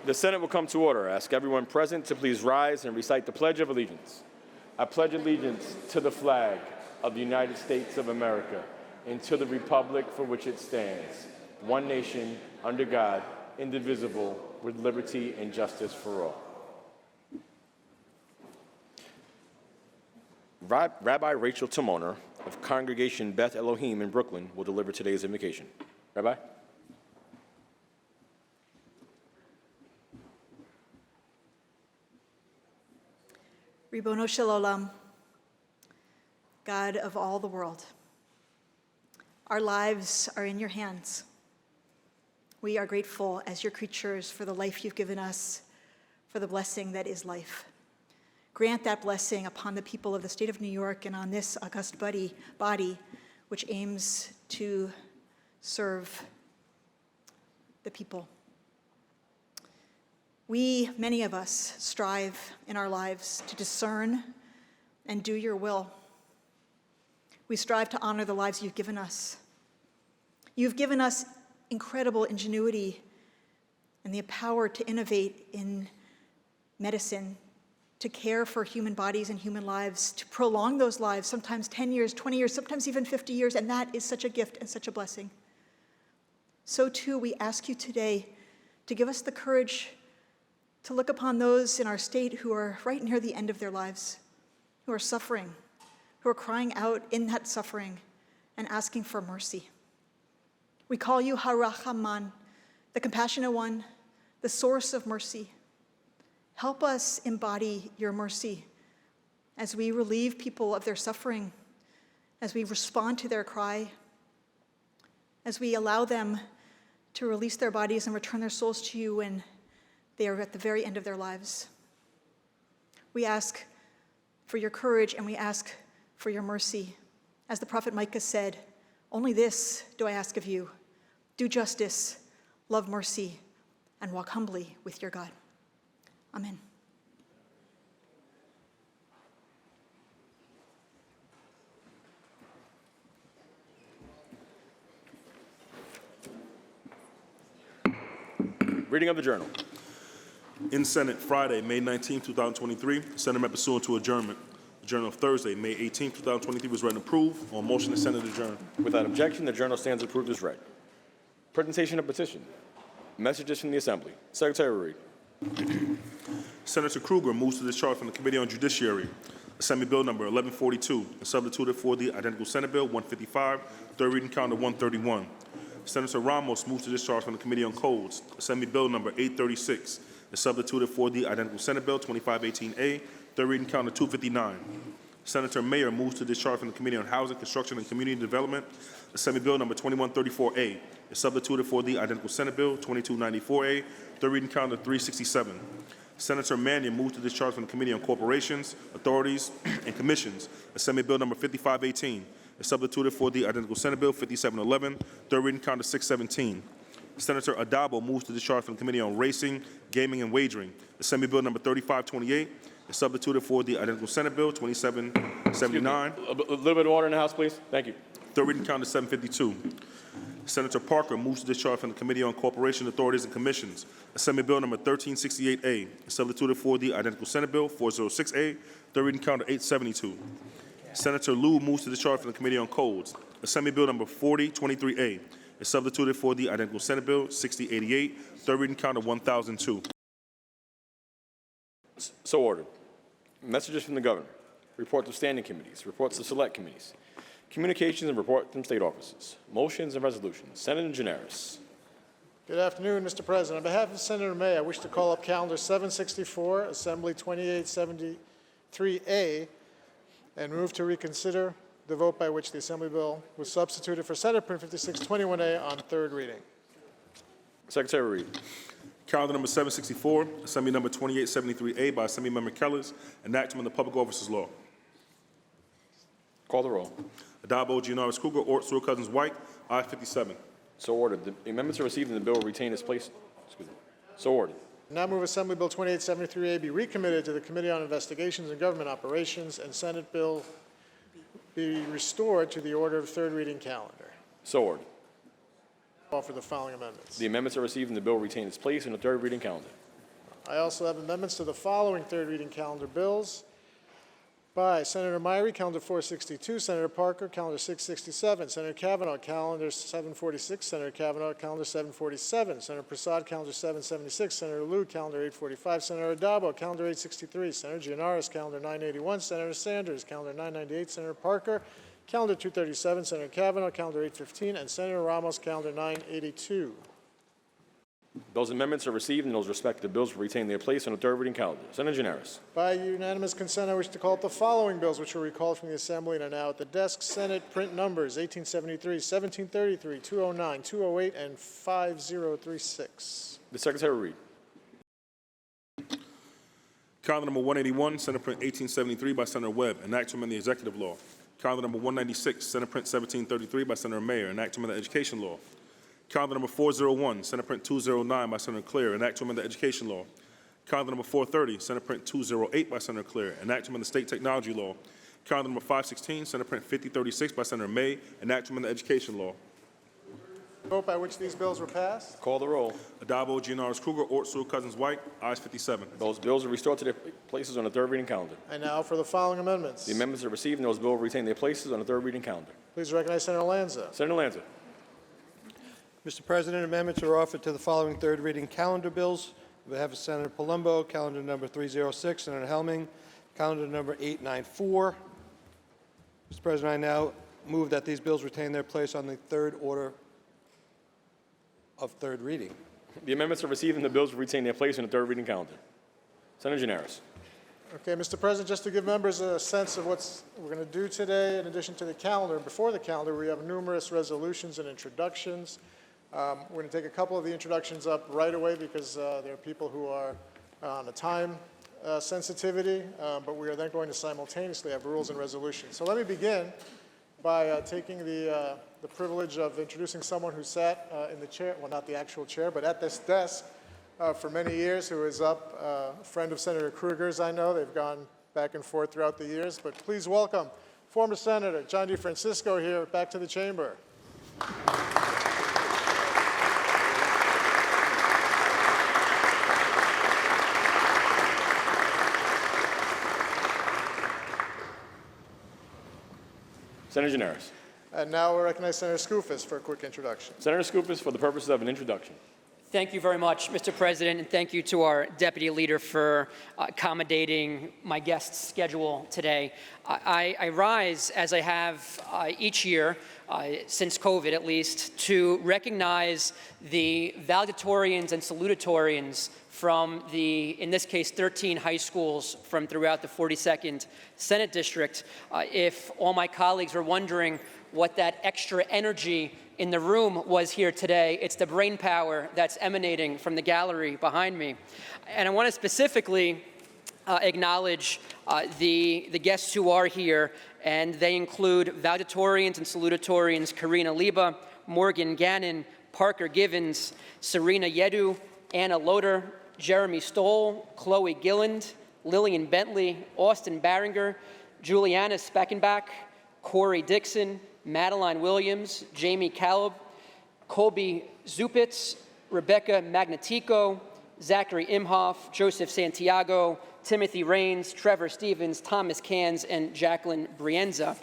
The Senate will come to order. I ask everyone present to please rise and recite the Pledge of Allegiance. I pledge allegiance to the flag of the United States of America and to the republic for which it stands, one nation, under God, indivisible, with liberty and justice for all. Rabbi Rachel Timoner of Congregation Beth Elohim in Brooklyn will deliver today's invocation. Rabbi? Ribono Shel Olam, God of all the world, our lives are in your hands. We are grateful as your creatures for the life you've given us, for the blessing that is life. Grant that blessing upon the people of the state of New York and on this august body, which aims to serve the people. We, many of us, strive in our lives to discern and do your will. We strive to honor the lives you've given us. You've given us incredible ingenuity and the power to innovate in medicine, to care for human bodies and human lives, to prolong those lives, sometimes 10 years, 20 years, sometimes even 50 years, and that is such a gift and such a blessing. So too, we ask you today to give us the courage to look upon those in our state who are right near the end of their lives, who are suffering, who are crying out in that suffering and asking for mercy. We call you Harachaman, the compassionate one, the source of mercy. Help us embody your mercy as we relieve people of their suffering, as we respond to their cry, as we allow them to release their bodies and return their souls to you when they are at the very end of their lives. We ask for your courage and we ask for your mercy. As the prophet Micah said, only this do I ask of you: do justice, love mercy, and walk humbly with your God. Amen. Reading of the journal. In Senate, Friday, May 19, 2023, Senate met pursuant to adjournment. The journal of Thursday, May 18, 2023 was read and approved. On motion, the Senate adjourned. Without objection, the journal stands approved as read. Presentation of petition. Messages from the Assembly. Secretary Reed. Senator Kruger moves to discharge from the Committee on Judiciary Assembly Bill number 1142 and substituted for the identical Senate Bill 155, third reading calendar 131. Senator Ramos moves to discharge from the Committee on Codes Assembly Bill number 836 and substituted for the identical Senate Bill 2518A, third reading calendar 259. Senator Mayer moves to discharge from the Committee on Housing, Construction, and Community Development Assembly Bill number 2134A and substituted for the identical Senate Bill 2294A, third reading calendar 367. Senator Mannion moves to discharge from the Committee on Corporations, Authorities, and Commissions Assembly Bill number 5518 and substituted for the identical Senate Bill 5711, third reading calendar 617. Senator Adabo moves to discharge from the Committee on Racing, Gaming, and Wagering Assembly Bill number 3528 and substituted for the identical Senate Bill 2779. A little bit of order in the House, please. Thank you. Third reading calendar 752. Senator Parker moves to discharge from the Committee on Corporation, Authorities, and Commissions Assembly Bill number 1368A and substituted for the identical Senate Bill 406A, third reading calendar 872. Senator Liu moves to discharge from the Committee on Codes Assembly Bill number 4023A and substituted for the identical Senate Bill 6088, third reading calendar 1002. So ordered. Messages from the Governor. Reports of standing committees. Reports of select committees. Communications and reports from state offices. Motions and resolutions. Senator Gianaris. Good afternoon, Mr. President. On behalf of Senator May, I wish to call up Calendar 764, Assembly 2873A, and move to reconsider the vote by which the Assembly bill was substituted for Senate Print 5621A on third reading. Secretary Reed. Calendar number 764, Assembly number 2873A by Assemblymember Kellers, enactment of the Public Officers Law. Call the roll. Adabo, Gianaris, Kruger, Ort, Sewell, Cousins, White, I-57. So ordered. The amendments are received and the bill will retain its place. Excuse me. So ordered. Now move Assembly Bill 2873A be recommitted to the Committee on Investigations and Government Operations and Senate Bill be restored to the order of third reading calendar. So ordered. Call for the following amendments. The amendments are received and the bill will retain its place in the third reading calendar. I also have amendments to the following third reading calendar bills by Senator Myrie, Calendar 462, Senator Parker, Calendar 667, Senator Kavanaugh, Calendar 746, Senator Kavanaugh, Calendar 747, Senator Prasad, Calendar 776, Senator Liu, Calendar 845, Senator Addabbo, Calendar 863, Senator Gianaris, Calendar 981, Senator Sanders, Calendar 998, Senator Parker, Calendar 237, Senator Kavanaugh, Calendar 815, and Senator Ramos, Calendar 982. Those amendments are received, and those respective bills will retain their place on the third reading calendar. Senator Gianaris. By unanimous consent, I wish to call up the following bills, which were recalled from the Assembly and are now at the desk. Senate print numbers 1873, 1733, 209, 208, and 5036. The Secretary will read. Calendar number 181, Senate Print 1873 by Senator Webb, an act to amend the executive law. Calendar number 196, Senate Print 1733 by Senator Mayer, an act to amend the education law. Calendar number 401, Senate Print 209 by Senator Clear, an act to amend the education law. Calendar number 430, Senate Print 208 by Senator Clear, an act to amend the state technology law. Calendar number 516, Senate Print 5036 by Senator May, an act to amend the education law. Vote by which these bills were passed. Call the roll. Addabbo, Gianaris, Kruger, Ort, Sewell, Cousins, White, ayes 57. Those bills are restored to their places on the third reading calendar. And now for the following amendments. The amendments are received, and those bills will retain their places on the third reading calendar. Please recognize Senator Lanza. Senator Lanza. Mr. President, amendments are offered to the following third reading calendar bills. On behalf of Senator Palumbo, calendar number 306, Senator Helming, calendar number 894. Mr. President, I now move that these bills retain their place on the third order of third reading. The amendments are received, and the bills will retain their place on the third reading calendar. Senator Gianaris. Okay, Mr. President, just to give members a sense of what we're going to do today, in addition to the calendar, before the calendar, we have numerous resolutions and introductions. We're going to take a couple of the introductions up right away because there are people who are on a time sensitivity, but we are then going to simultaneously have rules and resolutions. So let me begin by taking the privilege of introducing someone who sat in the chair, well, not the actual chair, but at this desk for many years, who is up, a friend of Senator Kruger's, I know. They've gone back and forth throughout the years, but please welcome former Senator John DeFrancisco here back to the chamber. Senator Gianaris. And now we'll recognize Senator Skoufis for a quick introduction. Senator Skoufis, for the purposes of an introduction. Thank you very much, Mr. President, and thank you to our Deputy Leader for accommodating my guest's schedule today. I rise, as I have each year, since COVID at least, to recognize the valedictorians and salutatorians from the, in this case, 13 high schools from throughout the 42nd Senate District. If all my colleagues were wondering what that extra energy in the room was here today, it's the brain power that's emanating from the gallery behind me. And I want to specifically acknowledge the guests who are here, and they include valedictorians and salutatorians Karina Liba, Morgan Gannon, Parker Givens, Serena Yedu, Anna Loder, Jeremy Stoll, Chloe Gilland, Lillian Bentley, Austin Barringer, Juliana Speckenbach, Corey Dixon, Madeline Williams, Jamie Caleb, Colby Zupitz, Rebecca Magnetico, Zachary Imhoff, Joseph Santiago, Timothy Raines, Trevor Stevens, Thomas Cans, and Jacqueline Brienza.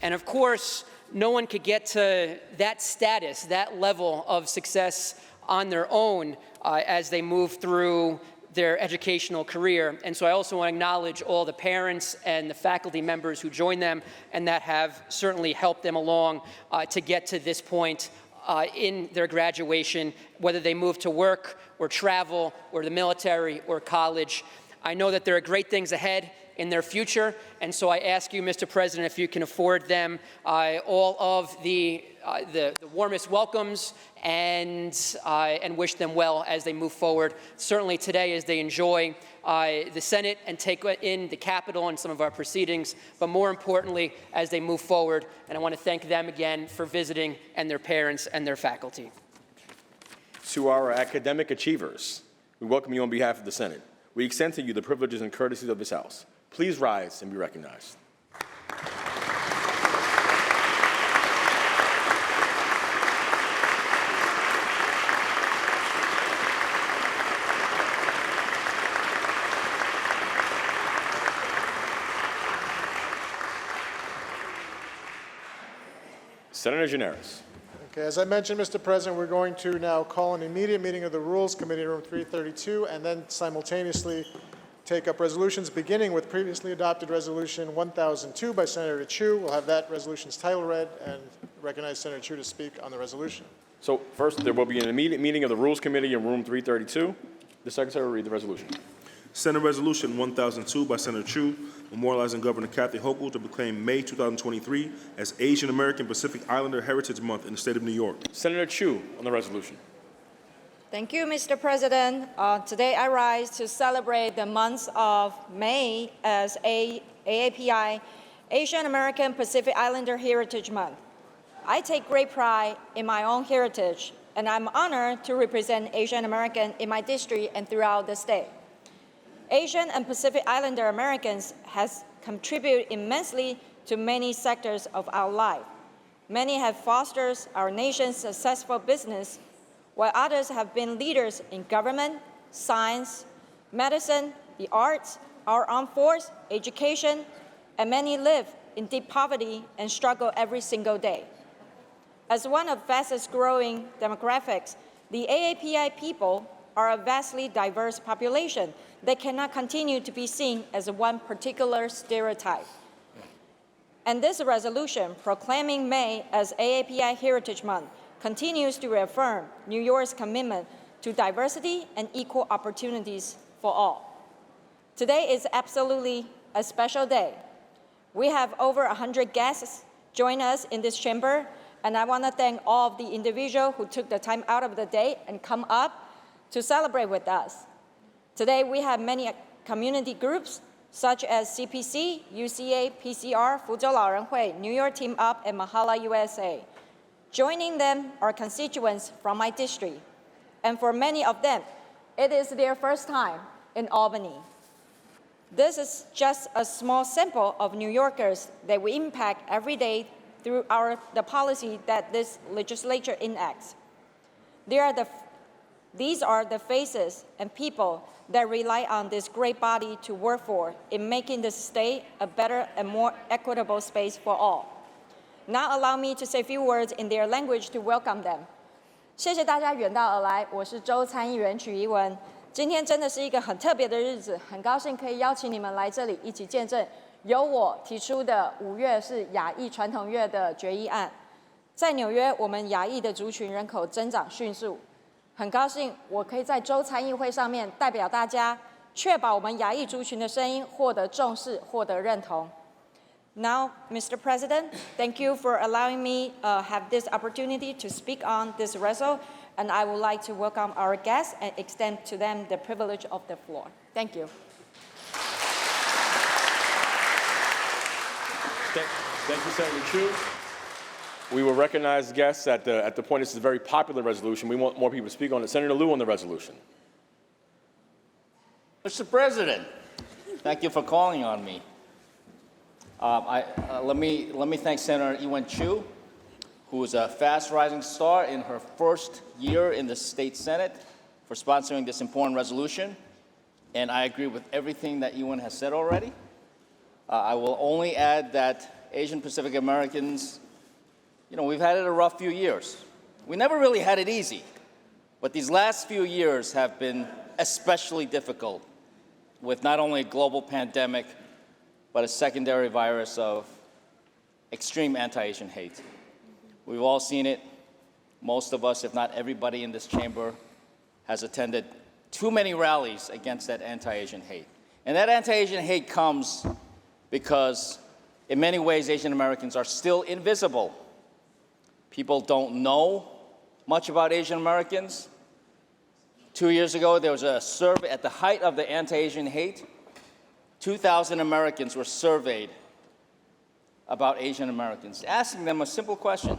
And of course, no one could get to that status, that level of success on their own as they move through their educational career. And so I also want to acknowledge all the parents and the faculty members who join them and that have certainly helped them along to get to this point in their graduation, whether they move to work or travel or the military or college. I know that there are great things ahead in their future, and so I ask you, Mr. President, if you can afford them all of the warmest welcomes and wish them well as they move forward. Certainly today as they enjoy the Senate and take in the Capitol and some of our proceedings, but more importantly as they move forward. And I want to thank them again for visiting, and their parents and their faculty. To our academic achievers, we welcome you on behalf of the Senate. We extend to you the privileges and courtesies of this House. Please rise and be recognized. Senator Gianaris. Okay, as I mentioned, Mr. President, we're going to now call an immediate meeting of the Rules Committee, room 332, and then simultaneously take up resolutions, beginning with previously adopted Resolution 1002 by Senator Chu. We'll have that resolution's title read and recognize Senator Chu to speak on the resolution. So first, there will be an immediate meeting of the Rules Committee in room 332. The Secretary will read the resolution. Senate Resolution 1002 by Senator Chu, memorializing Governor Kathy Hochul to proclaim May 2023 as Asian American Pacific Islander Heritage Month in the state of New York. Senator Chu on the resolution. Thank you, Mr. President. Today I rise to celebrate the month of May as AAPI, Asian American Pacific Islander Heritage Month. I take great pride in my own heritage, and I'm honored to represent Asian American in my district and throughout the state. Asian and Pacific Islander Americans has contributed immensely to many sectors of our life. Many have fostered our nation's successful business, while others have been leaders in government, science, medicine, the arts, our armed force, education, and many live in deep poverty and struggle every single day. As one of the fastest growing demographics, the AAPI people are a vastly diverse population that cannot continue to be seen as one particular stereotype. And this resolution proclaiming May as AAPI Heritage Month continues to reaffirm New York's commitment to diversity and equal opportunities for all. Today is absolutely a special day. We have over 100 guests join us in this chamber, and I want to thank all of the individuals who took the time out of the day and come up to celebrate with us. Today, we have many community groups such as CPC, UCA, PCR, Fuzhou Laorenhui, New York Team Up, and Mahala USA. Joining them are constituents from my district, and for many of them, it is their first time in Albany. This is just a small sample of New Yorkers that we impact every day through the policy that this legislature enacts. These are the faces and people that rely on this great body to work for in making the state a better and more equitable space for all. Now allow me to say a few words in their language to welcome them. 谢谢大家远道而来，我是州参议员曲怡文。今天真的是一个很特别的日子，很高兴可以邀请你们来这里一起见证由我提出的5月是亚裔传统月的决议案。在纽约，我们亚裔的族群人口增长迅速。很高兴我可以在州参议会上面代表大家，确保我们亚裔族群的声音获得重视、获得认同。Now, Mr. President, thank you for allowing me have this opportunity to speak on this resolution, and I would like to welcome our guests and extend to them the privilege of the floor. Thank you. Thank you, Senator Chu. We will recognize guests at the point. This is a very popular resolution. We want more people to speak on it. Senator Liu on the resolution. Mr. President, thank you for calling on me. Let me thank Senator Ewen Chu, who is a fast-rising star in her first year in the state Senate, for sponsoring this important resolution. And I agree with everything that Ewen has said already. I will only add that Asian Pacific Americans, we've had it a rough few years. We never really had it easy, but these last few years have been especially difficult, with not only a global pandemic, but a secondary virus of extreme anti-Asian hate. We've all seen it. Most of us, if not everybody in this chamber, has attended too many rallies against that anti-Asian hate. And that anti-Asian hate comes because, in many ways, Asian Americans are still invisible. People don't know much about Asian Americans. 2 years ago, there was a survey at the height of the anti-Asian hate. 2,000 Americans were surveyed about Asian Americans, asking them a simple question.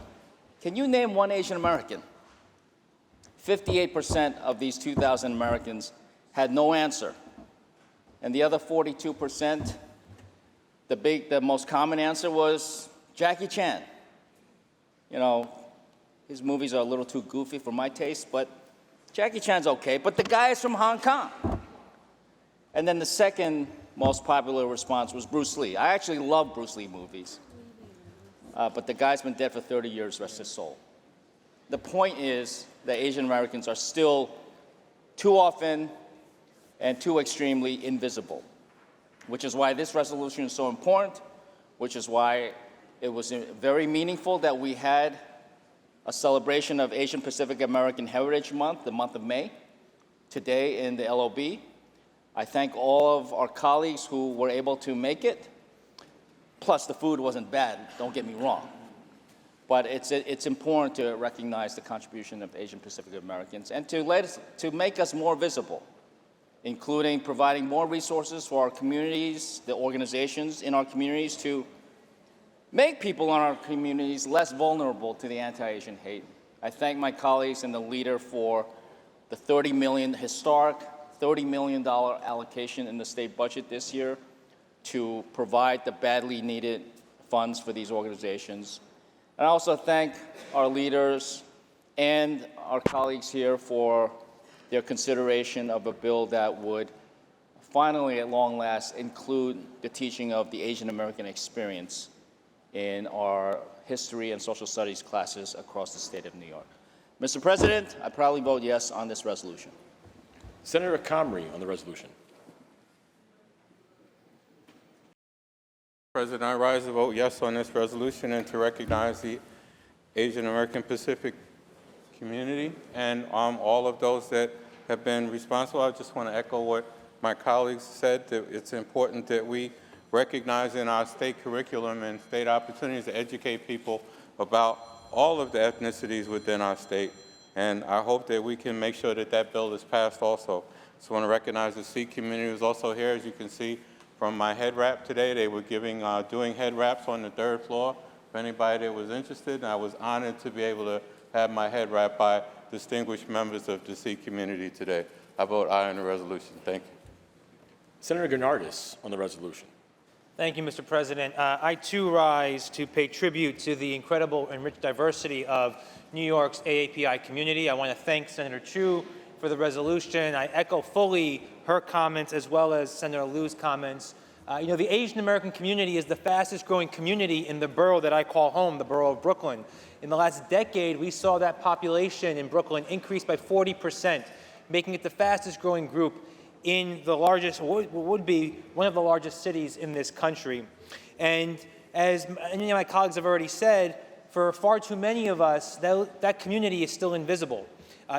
Can you name one Asian American? 58% of these 2,000 Americans had no answer. And the other 42%, the most common answer was Jackie Chan. His movies are a little too goofy for my taste, but Jackie Chan's okay. But the guy is from Hong Kong. And then the second most popular response was Bruce Lee. I actually love Bruce Lee movies. but the guy's been dead for 30 years, rest his soul. The point is that Asian Americans are still too often and too extremely invisible, which is why this resolution is so important, which is why it was very meaningful that we had a celebration of Asian Pacific American Heritage Month, the month of May, today in the LOB. I thank all of our colleagues who were able to make it. Plus, the food wasn't bad, don't get me wrong. But it's important to recognize the contribution of Asian Pacific Americans and to make us more visible, including providing more resources for our communities, the organizations in our communities, to make people in our communities less vulnerable to the anti-Asian hate. I thank my colleagues and the leader for the historic $30 million allocation in the state budget this year to provide the badly needed funds for these organizations. And I also thank our leaders and our colleagues here for their consideration of a bill that would finally, at long last, include the teaching of the Asian American experience in our history and social studies classes across the state of New York. Mr. President, I proudly vote yes on this resolution. Senator Comrie on the resolution. President, I rise to vote yes on this resolution and to recognize the Asian American Pacific community and all of those that have been responsible. I just want to echo what my colleagues said, that it's important that we recognize in our state curriculum and state opportunities to educate people about all of the ethnicities within our state. And I hope that we can make sure that that bill is passed also. So I want to recognize the Sikh community who's also here. As you can see from my head wrap today, they were doing head wraps on the 3rd floor. For anybody that was interested, and I was honored to be able to have my head wrapped by distinguished members of the Sikh community today. I vote aye on the resolution. Thank you. Senator Gennardis on the resolution. Thank you, Mr. President. I too rise to pay tribute to the incredible and rich diversity of New York's AAPI community. I want to thank Senator Chu for the resolution. I echo fully her comments as well as Senator Liu's comments. The Asian American community is the fastest growing community in the borough that I call home, the borough of Brooklyn. In the last decade, we saw that population in Brooklyn increase by 40%, making it the fastest growing group in the largest, would be one of the largest cities in this country. And as many of my colleagues have already said, for far too many of us, that community is still invisible.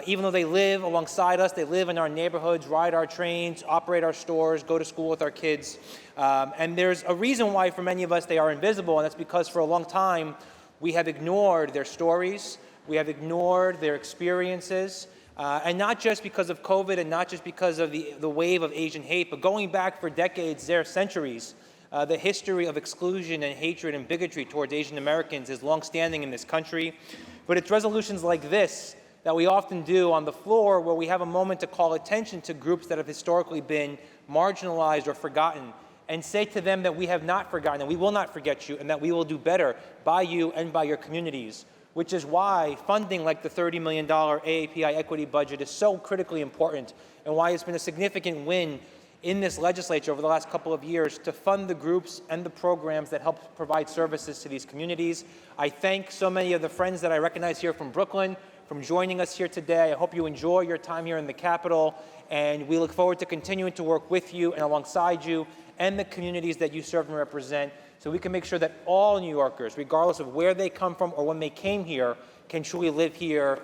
Even though they live alongside us, they live in our neighborhoods, ride our trains, operate our stores, go to school with our kids. And there's a reason why for many of us they are invisible, and that's because for a long time we have ignored their stories, we have ignored their experiences, and not just because of COVID and not just because of the wave of Asian hate, but going back for decades, there are centuries. The history of exclusion and hatred and bigotry towards Asian Americans is longstanding in this country. But it's resolutions like this that we often do on the floor where we have a moment to call attention to groups that have historically been marginalized or forgotten and say to them that we have not forgotten and we will not forget you and that we will do better by you and by your communities, which is why funding like the $30 million AAPI equity budget is so critically important and why it's been a significant win in this legislature over the last couple of years to fund the groups and the programs that help provide services to these communities. I thank so many of the friends that I recognize here from Brooklyn from joining us here today. I hope you enjoy your time here in the Capitol, and we look forward to continuing to work with you and alongside you and the communities that you serve and represent so we can make sure that all New Yorkers, regardless of where they come from or when they came here, can truly live here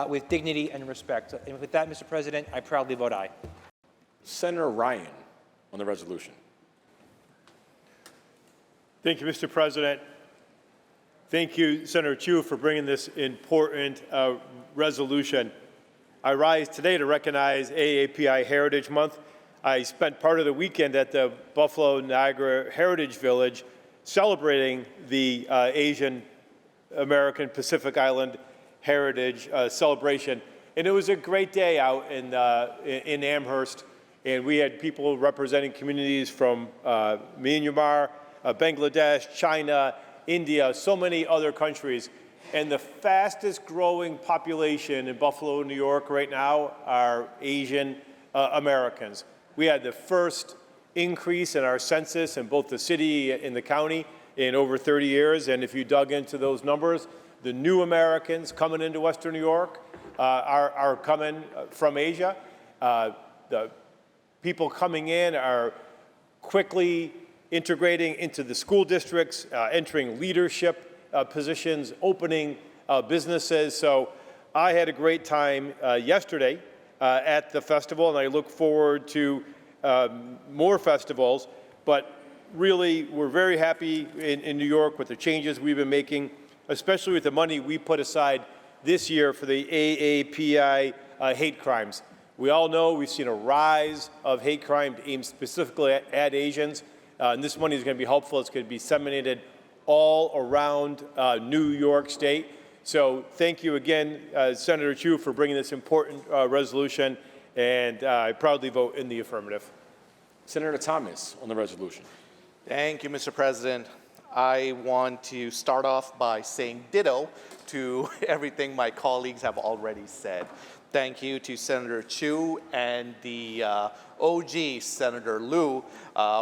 with dignity and respect. And with that, Mr. President, I proudly vote aye. Senator Ryan on the resolution. Thank you, Mr. President. Thank you, Senator Chu, for bringing this important resolution. I rise today to recognize AAPI Heritage Month. I spent part of the weekend at the Buffalo Niagara Heritage Village celebrating the Asian American Pacific Island Heritage celebration. And it was a great day out in Amherst. And we had people representing communities from Myanmar, Bangladesh, China, India, so many other countries. And the fastest growing population in Buffalo, New York right now are Asian Americans. We had the first increase in our census in both the city and the county in over 30 years. And if you dug into those numbers, the new Americans coming into Western New York are coming from Asia. The people coming in are quickly integrating into the school districts, entering leadership positions, opening businesses. So I had a great time yesterday at the festival, and I look forward to more festivals. But really, we're very happy in New York with the changes we've been making, especially with the money we put aside this year for the AAPI hate crimes. We all know we've seen a rise of hate crime aimed specifically at Asians, and this money is going to be helpful. It's going to be disseminated all around New York State. So thank you again, Senator Chu, for bringing this important resolution, and I proudly vote in the affirmative. Senator Thomas on the resolution. Thank you, Mr. President. I want to start off by saying ditto to everything my colleagues have already said. Thank you to Senator Chu and the OG, Senator Liu,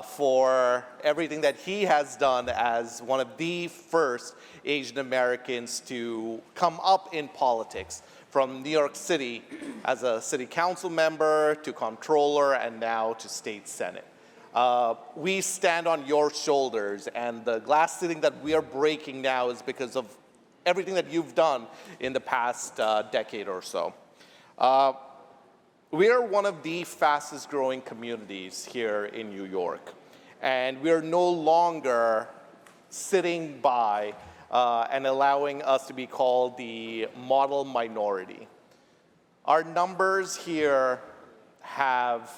for everything that he has done as one of the first Asian Americans to come up in politics, from New York City as a city council member to comptroller and now to state senate. We stand on your shoulders, and the glass ceiling that we are breaking now is because of everything that you've done in the past decade or so. We are one of the fastest growing communities here in New York, and we are no longer sitting by and allowing us to be called the model minority. Our numbers here have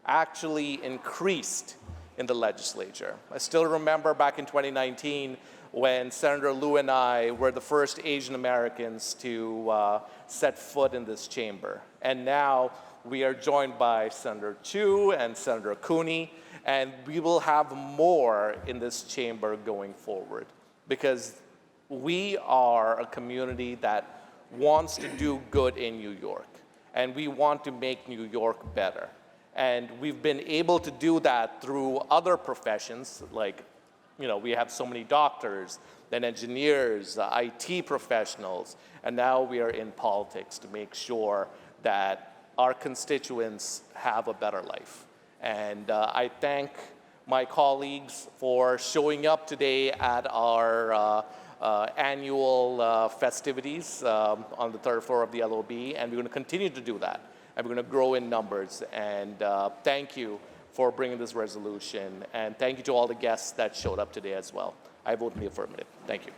actually increased in the legislature. I still remember back in 2019 when Senator Liu and I were the first Asian Americans to set foot in this chamber. And now we are joined by Senator Chu and Senator Cooney, and we will have more in this chamber going forward, because we are a community that wants to do good in New York, and we want to make New York better. And we've been able to do that through other professions, like, we have so many doctors, then engineers, IT professionals, and now we are in politics to make sure that our constituents have a better life. And I thank my colleagues for showing up today at our annual festivities on the third floor of the LOB, and we're going to continue to do that. And we're going to grow in numbers. And thank you for bringing this resolution. And thank you to all the guests that showed up today as well. I vote in the affirmative. Thank you.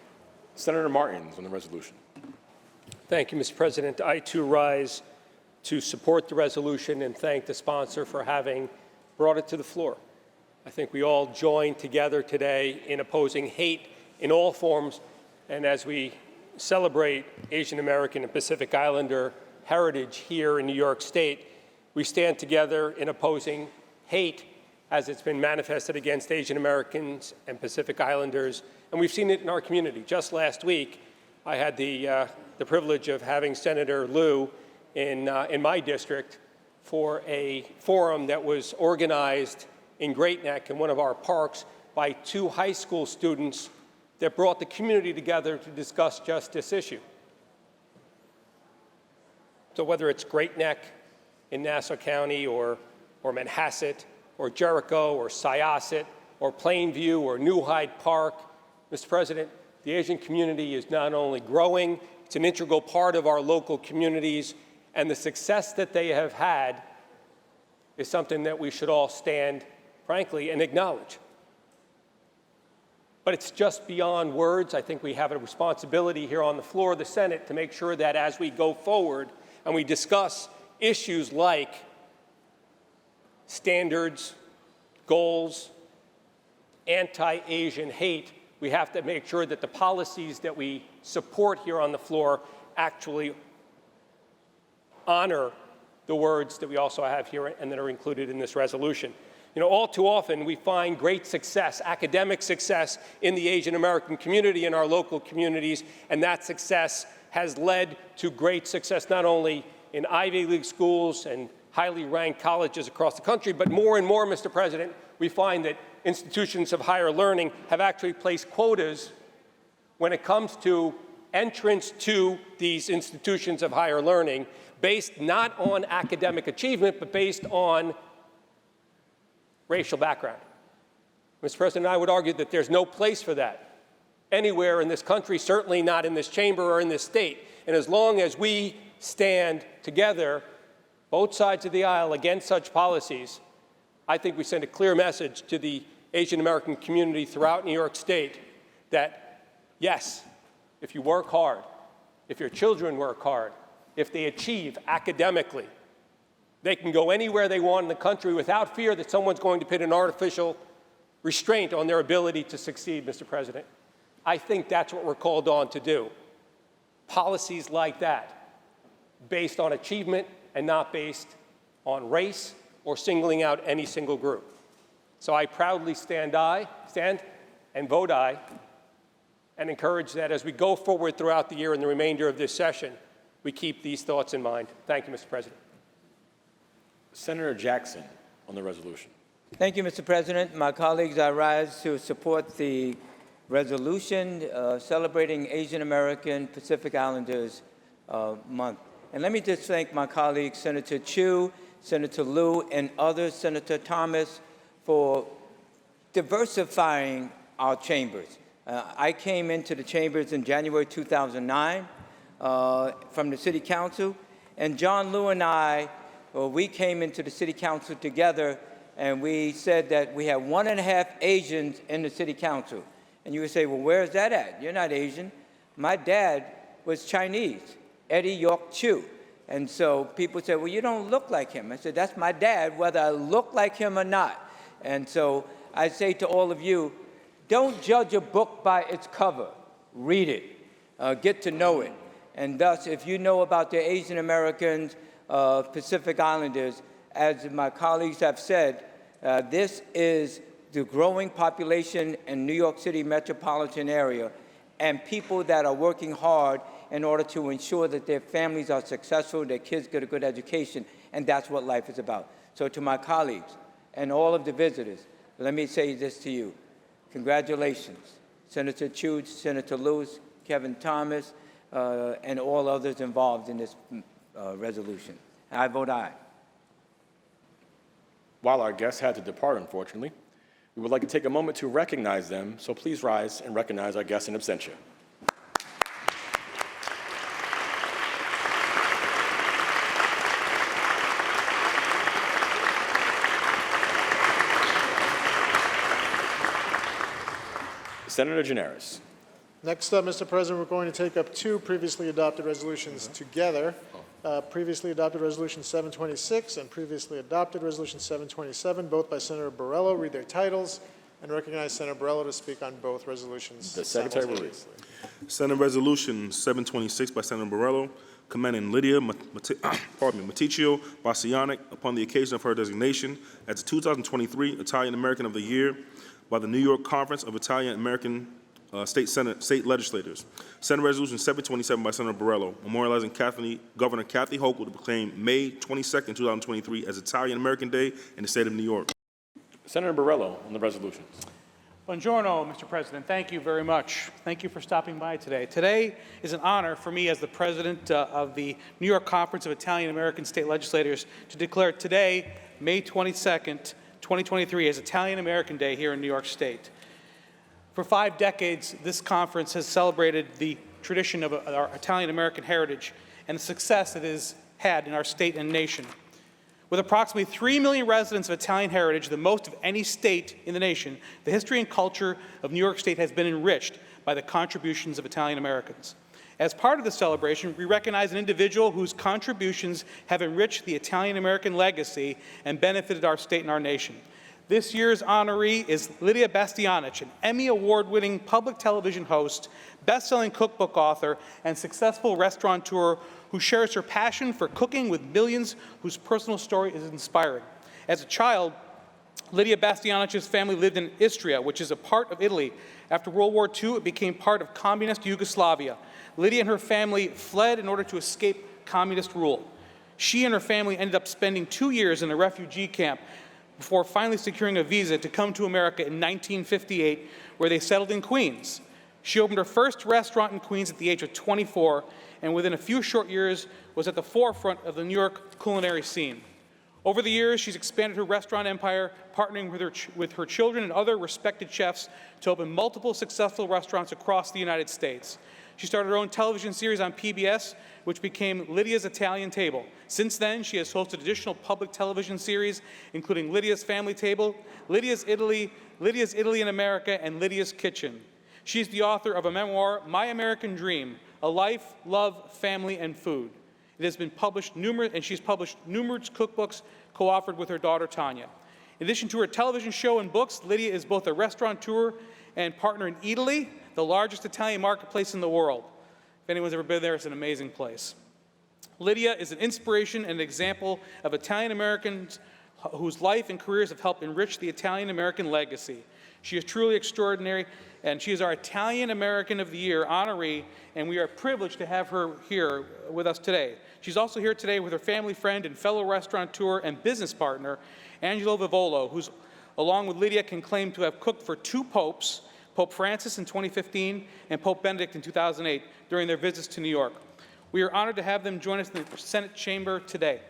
Senator Martins on the resolution. Thank you, Mr. President. I, too, rise to support the resolution and thank the sponsor for having brought it to the floor. I think we all join together today in opposing hate in all forms. And as we celebrate Asian American and Pacific Islander heritage here in New York State, we stand together in opposing hate as it's been manifested against Asian Americans and Pacific Islanders, and we've seen it in our community. Just last week, I had the privilege of having Senator Liu in my district for a forum that was organized in Great Neck in one of our parks by 2 high school students that brought the community together to discuss just this issue. So whether it's Great Neck in Nassau County or Manhasset or Jericho or Syosset or Plainview or New Hyde Park, Mr. President, the Asian community is not only growing, it's an integral part of our local communities, and the success that they have had is something that we should all stand, frankly, and acknowledge. But it's just beyond words. I think we have a responsibility here on the floor of the Senate to make sure that as we go forward and we discuss issues like standards, goals, anti-Asian hate, we have to make sure that the policies that we support here on the floor actually honor the words that we also have here and that are included in this resolution. All too often we find great success, academic success in the Asian American community, in our local communities, and that success has led to great success not only in Ivy League schools and highly ranked colleges across the country. But more and more, Mr. President, we find that institutions of higher learning have actually placed quotas when it comes to entrance to these institutions of higher learning based not on academic achievement, but based on racial background. Mr. President, I would argue that there's no place for that anywhere in this country, certainly not in this chamber or in this state. And as long as we stand together, both sides of the aisle, against such policies, I think we send a clear message to the Asian American community throughout New York State that, yes, if you work hard, if your children work hard, if they achieve academically, they can go anywhere they want in the country without fear that someone's going to put an artificial restraint on their ability to succeed, Mr. President. I think that's what we're called on to do. Policies like that, based on achievement and not based on race or singling out any single group. So I proudly stand and vote aye, and encourage that as we go forward throughout the year and the remainder of this session, we keep these thoughts in mind. Thank you, Mr. President. Senator Jackson on the resolution. Thank you, Mr. President. My colleagues, I rise to support the resolution celebrating Asian American Pacific Islanders Month. And let me just thank my colleagues, Senator Chu, Senator Liu, and others, Senator Thomas, for diversifying our chambers. I came into the chambers in January 2009 from the City Council, and John Liu and I, we came into the City Council together, and we said that we have 1.5 Asians in the City Council. And you would say, well, where is that at? You're not Asian. My dad was Chinese, Eddie York Chu. And so people said, well, you don't look like him. I said, that's my dad, whether I look like him or not. And so I say to all of you, don't judge a book by its cover. Read it. Get to know it. And thus, if you know about the Asian Americans, Pacific Islanders, as my colleagues have said, this is the growing population in New York City metropolitan area, and people that are working hard in order to ensure that their families are successful, their kids get a good education, and that's what life is about. So to my colleagues and all of the visitors, let me say this to you. Congratulations, Senator Chu, Senator Lewis, Kevin Thomas, and all others involved in this resolution. I vote aye. While our guests had to depart, unfortunately, we would like to take a moment to recognize them, so please rise and recognize our guests in absentia. Senator Gianaris. Next up, Mr. President, we're going to take up two previously adopted resolutions together. Previously adopted Resolution 726 and previously adopted Resolution 727, both by Senator Borrello. Read their titles and recognize Senator Borrello to speak on both resolutions. The Secretary will read. Senate Resolution 726 by Senator Borrello, commending Lydia Maticcio Bassianic upon the occasion of her designation as the 2023 Italian American of the Year by the New York Conference of Italian American State Legislators. Senate Resolution 727 by Senator Borrello, memorializing Governor Kathy Hochul to proclaim May 22nd, 2023 as Italian American Day in the state of New York. Senator Borrello on the resolutions. Buongiorno, Mr. President. Thank you very much. Thank you for stopping by today. Today is an honor for me as the president of the New York Conference of Italian American State Legislators to declare today, May 22nd, 2023, as Italian American Day here in New York State. For 5 decades, this conference has celebrated the tradition of our Italian American heritage and the success it has had in our state and nation. With approximately 3 million residents of Italian heritage, the most of any state in the nation, the history and culture of New York State has been enriched by the contributions of Italian Americans. As part of the celebration, we recognize an individual whose contributions have enriched the Italian American legacy and benefited our state and our nation. This year's honoree is Lydia Bastianic, an Emmy Award-winning public television host, best-selling cookbook author, and successful restaurateur who shares her passion for cooking with millions whose personal story is inspiring. As a child, Lydia Bastianic's family lived in Istria, which is a part of Italy. After World War II, it became part of communist Yugoslavia. Lydia and her family fled in order to escape communist rule. She and her family ended up spending 2 years in a refugee camp before finally securing a visa to come to America in 1958, where they settled in Queens. She opened her first restaurant in Queens at the age of 24, and within a few short years was at the forefront of the New York culinary scene. Over the years, she's expanded her restaurant empire, partnering with her children and other respected chefs to open multiple successful restaurants across the United States. She started her own television series on PBS, which became Lydia's Italian Table. Since then, she has hosted additional public television series, including Lydia's Family Table, Lydia's Italy in America, and Lydia's Kitchen. She's the author of a memoir, My American Dream, A Life, Love, Family, and Food. It has been published she's published numerous cookbooks co-authored with her daughter, Tanya. In addition to her television show and books, Lydia is both a restaurateur and partner in Italy, the largest Italian marketplace in the world. If anyone's ever been there, it's an amazing place. Lydia is an inspiration and an example of Italian Americans whose life and careers have helped enrich the Italian American legacy. She is truly extraordinary, and she is our Italian American of the Year honoree, and we are privileged to have her here with us today. She's also here today with her family friend and fellow restaurateur and business partner, Angelo Vivolo, who's, along with Lydia, can claim to have cooked for 2 popes, Pope Francis in 2015 and Pope Benedict in 2008, during their visits to New York. We are honored to have them join us in the Senate chamber today.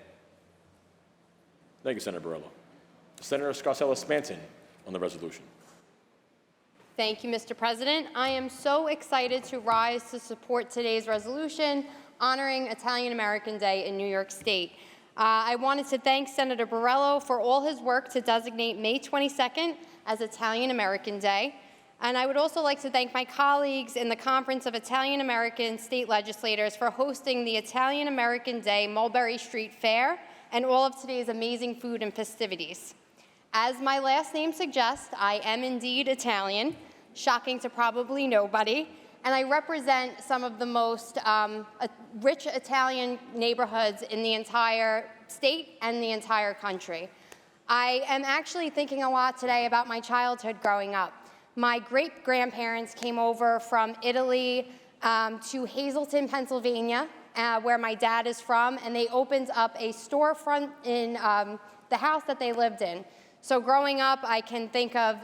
Thank you, Senator Borrello. Senator Scarcella-Spanton on the resolution. Thank you, Mr. President. I am so excited to rise to support today's resolution honoring Italian American Day in New York State. I wanted to thank Senator Borrello for all his work to designate May 22nd as Italian American Day. And I would also like to thank my colleagues in the Conference of Italian American State Legislators for hosting the Italian American Day Mulberry Street Fair and all of today's amazing food and festivities. As my last name suggests, I am indeed Italian, shocking to probably nobody, and I represent some of the most rich Italian neighborhoods in the entire state and the entire country. I am actually thinking a lot today about my childhood growing up. My great-grandparents came over from Italy to Hazleton, Pennsylvania, where my dad is from, and they opened up a storefront in the house that they lived in. So growing up, I can think of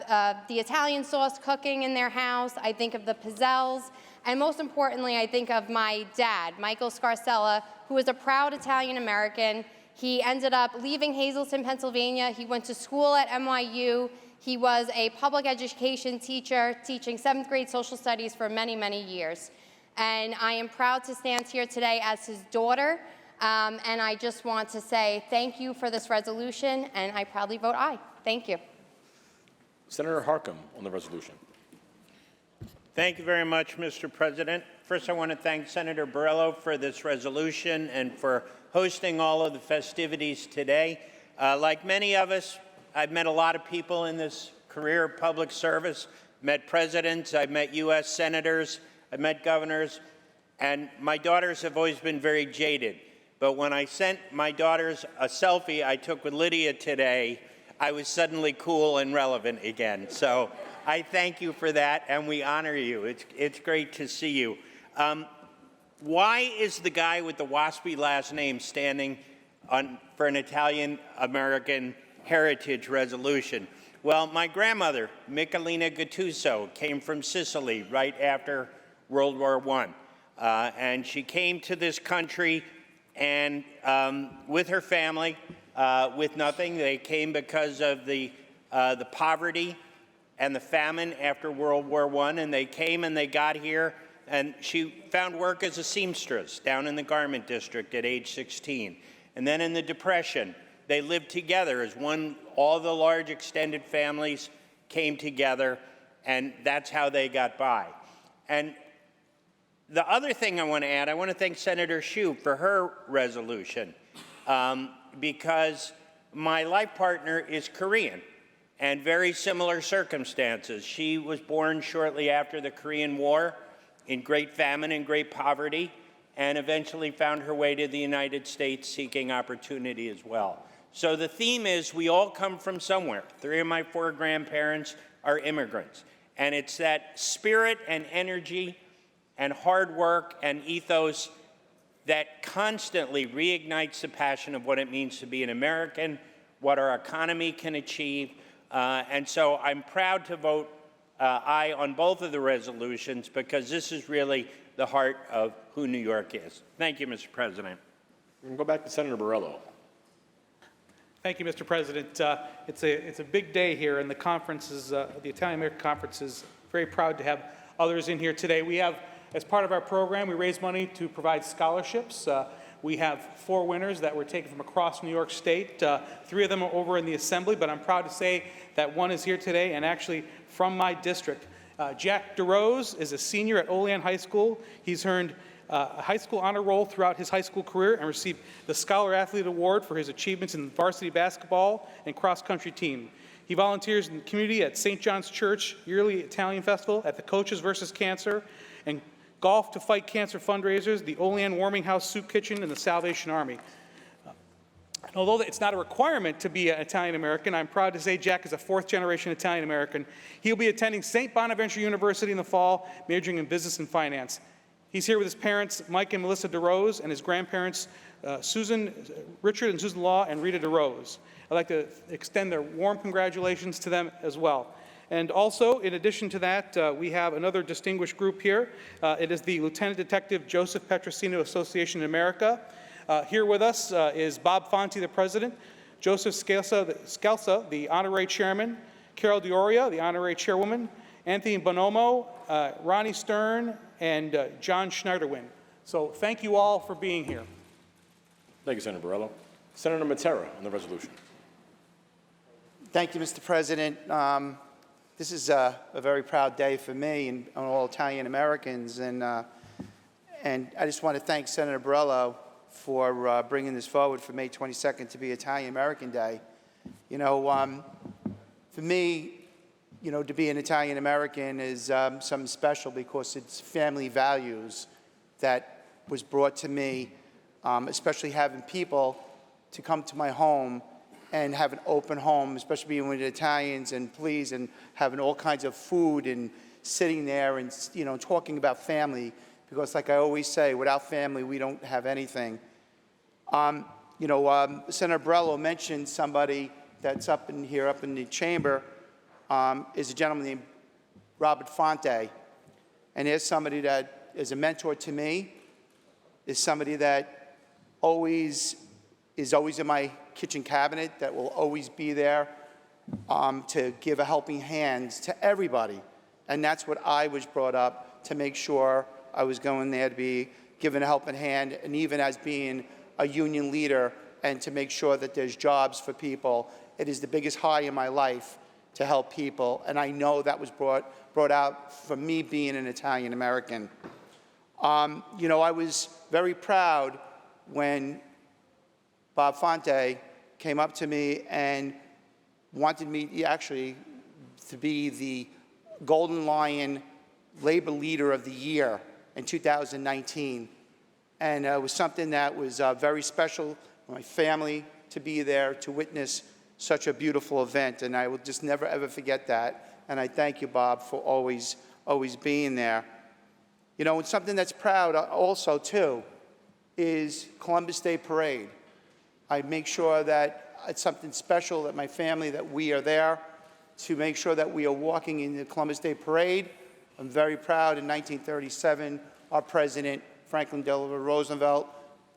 the Italian sauce cooking in their house, I think of the pizzelles, and most importantly, I think of my dad, Michael Scarcella, who is a proud Italian American. He ended up leaving Hazleton, Pennsylvania. He went to school at NYU. He was a public education teacher, teaching 7th grade social studies for many, many years. And I am proud to stand here today as his daughter. And I just want to say thank you for this resolution, and I proudly vote aye. Thank you. Senator Harcum on the resolution. Thank you very much, Mr. President. First, I want to thank Senator Borrello for this resolution and for hosting all of the festivities today. Like many of us, I've met a lot of people in this career of public service, met presidents, I've met U.S. senators, I've met governors, and my daughters have always been very jaded. But when I sent my daughters a selfie I took with Lydia today, I was suddenly cool and relevant again. So I thank you for that, and we honor you. It's great to see you. Why is the guy with the waspy last name standing for an Italian-American heritage resolution? Well, my grandmother, Michelina Gattuso, came from Sicily right after World War I. And she came to this country and with her family, with nothing. They came because of the poverty and the famine after World War I, and they came and they got here, and she found work as a seamstress down in the garment district at age 16. And then in the Depression, they lived together as one. All the large extended families came together, and that's how they got by. And the other thing I want to add, I want to thank Senator Hsu for her resolution, because my life partner is Korean, and very similar circumstances. She was born shortly after the Korean War in great famine and great poverty, and eventually found her way to the United States seeking opportunity as well. So the theme is we all come from somewhere. 3 of my 4 grandparents are immigrants, and it's that spirit and energy and hard work and ethos that constantly reignites the passion of what it means to be an American, what our economy can achieve. And so I'm proud to vote aye on both of the resolutions because this is really the heart of who New York is. Thank you, Mr. President. We're going to go back to Senator Borrello. Thank you, Mr. President. It's a big day here, and the conference is, the Italian American Conference is very proud to have others in here today. We have, as part of our program, we raise money to provide scholarships. We have 4 winners that were taken from across New York State. 3 of them are over in the Assembly, but I'm proud to say that one is here today, and actually from my district. Jack DeRose is a senior at Olean High School. He's earned a high school honor roll throughout his high school career and received the Scholar Athlete Award for his achievements in varsity basketball and cross-country team. He volunteers in the community at St. John's Church Yearly Italian Festival, at the Coaches vs. Cancer, and Golf to Fight Cancer fundraisers, the Olean Warming House Soup Kitchen, and the Salvation Army. And although it's not a requirement to be an Italian-American, I'm proud to say Jack is a 4th-generation Italian-American. He'll be attending St. Bonaventure University in the fall, majoring in business and finance. He's here with his parents, Mike and Melissa DeRose, and his grandparents, Richard and Susan Law, and Rita DeRose. I'd like to extend their warm congratulations to them as well. And also, in addition to that, we have another distinguished group here. It is the Lieutenant Detective Joseph Petrosino Association in America. Here with us is Bob Fonte, the president, Joseph Scalza, the honorary chairman, Carol Dioria, the honorary chairwoman, Anthony Bonomo, Ronnie Stern, and John Schneiderwin. So thank you all for being here. Thank you, Senator Borrello. Senator Matera on the resolution. Thank you, Mr. President. This is a very proud day for me and all Italian Americans, and I just want to thank Senator Borrello for bringing this forward for May 22nd to be Italian American Day. You know, for me, you know, to be an Italian American is something special because it's family values that was brought to me, especially having people to come to my home and have an open home, especially being with Italians and please, and having all kinds of food and sitting there and, you know, talking about family, because like I always say, without family, we don't have anything. You know, Senator Borrello mentioned somebody that's up in here, up in the chamber, is a gentleman named Robert Fonte. And there's somebody that is a mentor to me, is somebody that is always in my kitchen cabinet, that will always be there to give a helping hand to everybody. And that's what I was brought up to make sure I was going there to be given a helping hand, and even as being a union leader, and to make sure that there's jobs for people. It is the biggest high in my life to help people, and I know that was brought out from me being an Italian American. You know, I was very proud when Bob Fonte came up to me and wanted me actually to be the Golden Lion Labor Leader of the Year in 2019. And it was something that was very special for my family to be there to witness such a beautiful event. And I will just never, ever forget that. And I thank you, Bob, for always being there. You know, and something that's proud also, too, is Columbus Day Parade. I make sure that it's something special that my family, that we are there to make sure that we are walking in the Columbus Day Parade. I'm very proud in 1937, our president, Franklin Delano Roosevelt,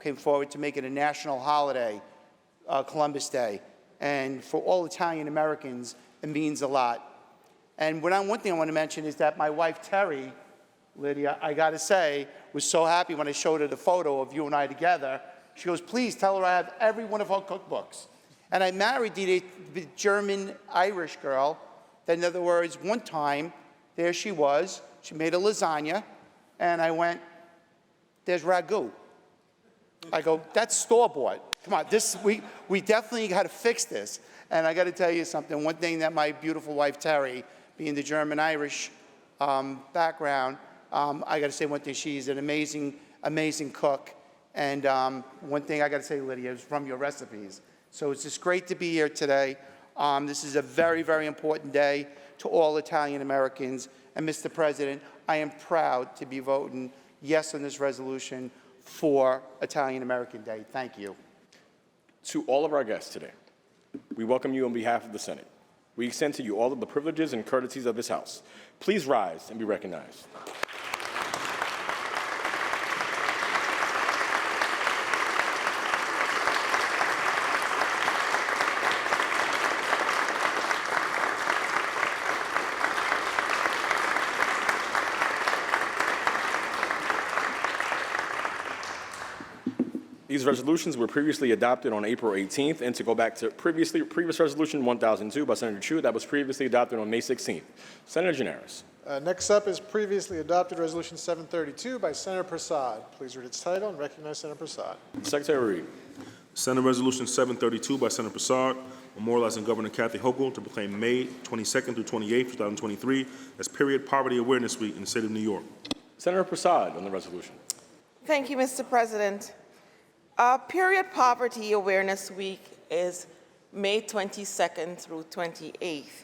came forward to make it a national holiday, Columbus Day. And for all Italian Americans, it means a lot. And one thing I want to mention is that my wife, Terry, Lydia, I got to say, was so happy when I showed her the photo of you and I together. She goes, please tell her I have every one of her cookbooks. And I married the German-Irish girl. That, in other words, one time, there she was. She made a lasagna, and I went, there's ragu. I go, that's store-bought. Come on, we definitely got to fix this. And I got to tell you something. One thing that my beautiful wife, Terry, being the German-Irish background, I got to say one thing. She's an amazing, amazing cook. And one thing I got to say, Lydia, is from your recipes. So it's just great to be here today. This is a very, very important day to all Italian Americans. And Mr. President, I am proud to be voting yes on this resolution for Italian American Day. Thank you. To all of our guests today, we welcome you on behalf of the Senate. We extend to you all of the privileges and courtesies of this House. Please rise and be recognized. These resolutions were previously adopted on April 18th, and to go back to previous resolution 1002 by Senator Chu, that was previously adopted on May 16th. Senator Gianaris. Next up is previously adopted Resolution 732 by Senator Prasad. Please read its title and recognize Senator Prasad. Secretary Reed. Senate Resolution 732 by Senator Prasad, memorializing Governor Kathy Hochul to proclaim May 22nd through 28th, 2023 as Period Poverty Awareness Week in the state of New York. Senator Prasad on the resolution. Thank you, Mr. President. Period Poverty Awareness Week is May 22nd through 28th.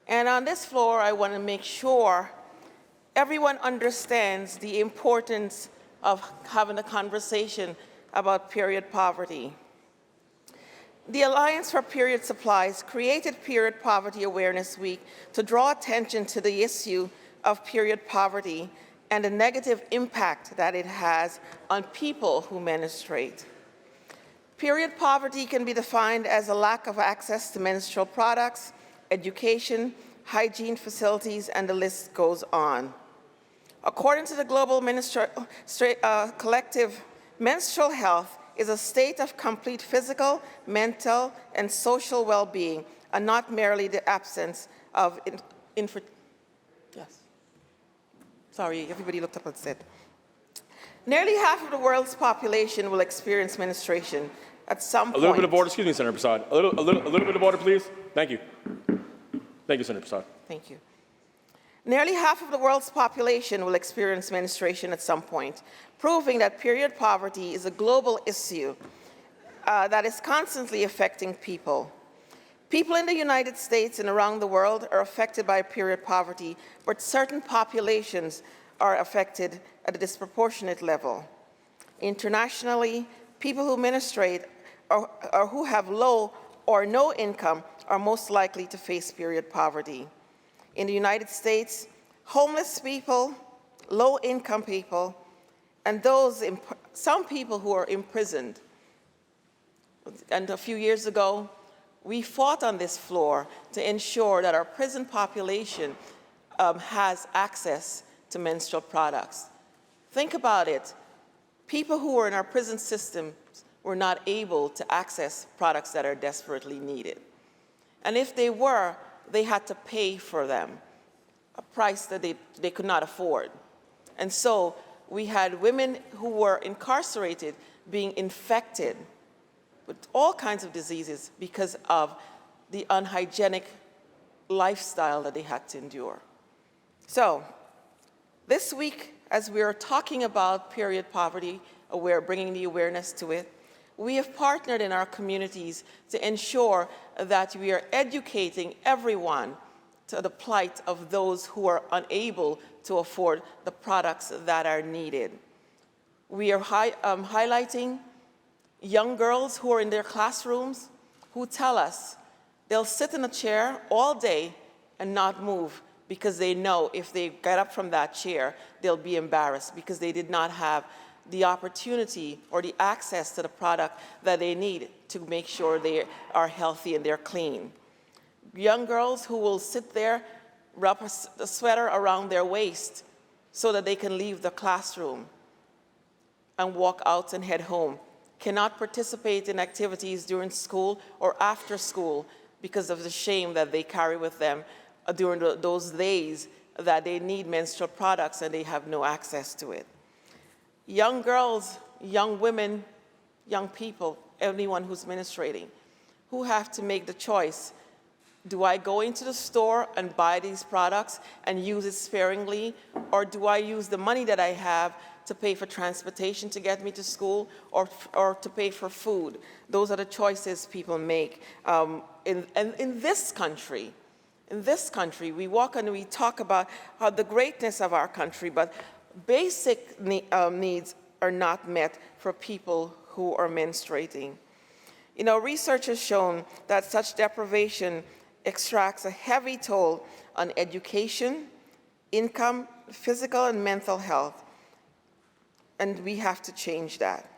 And on this floor, I want to make sure everyone understands the importance of having a conversation about period poverty. The Alliance for Period Supplies created Period Poverty Awareness Week to draw attention to the issue of period poverty and the negative impact that it has on people who menstruate. Period poverty can be defined as a lack of access to menstrual products, education, hygiene facilities, and the list goes on. According to the Global Collective, menstrual health is a state of complete physical, mental, and social well-being, and not merely the absence of infertility. Yes. Sorry, everybody looked up and said. Nearly half of the world's population will experience menstruation at some point. A little bit of order, excuse me, Senator Prasad. A little bit of order, please. Thank you. Thank you, Senator Prasad. Thank you. Nearly half of the world's population will experience menstruation at some point, proving that period poverty is a global issue that is constantly affecting people. People in the United States and around the world are affected by period poverty, but certain populations are affected at a disproportionate level. Internationally, people who menstruate or who have low or no income are most likely to face period poverty. In the United States, homeless people, low-income people, and some people who are imprisoned. And a few years ago, we fought on this floor to ensure that our prison population has access to menstrual products. Think about it. People who were in our prison system were not able to access products that are desperately needed. And if they were, they had to pay for them, a price that they could not afford. And so we had women who were incarcerated being infected with all kinds of diseases because of the unhygienic lifestyle that they had to endure. So this week, as we are talking about period poverty, bringing the awareness to it, we have partnered in our communities to ensure that we are educating everyone to the plight of those who are unable to afford the products that are needed. We are highlighting young girls who are in their classrooms who tell us they'll sit in a chair all day and not move because they know if they get up from that chair, they'll be embarrassed because they did not have the opportunity or the access to the product that they need to make sure they are healthy and they're clean. Young girls who will sit there, wrap a sweater around their waist so that they can leave the classroom and walk out and head home, cannot participate in activities during school or after school because of the shame that they carry with them during those days that they need menstrual products and they have no access to it. Young girls, young women, young people, anyone who's menstruating, who have to make the choice. Do I go into the store and buy these products and use it sparingly, or do I use the money that I have to pay for transportation to get me to school or to pay for food? Those are the choices people make. In this country, we walk and we talk about the greatness of our country, but basic needs are not met for people who are menstruating. You know, research has shown that such deprivation extracts a heavy toll on education, income, physical and mental health, and we have to change that.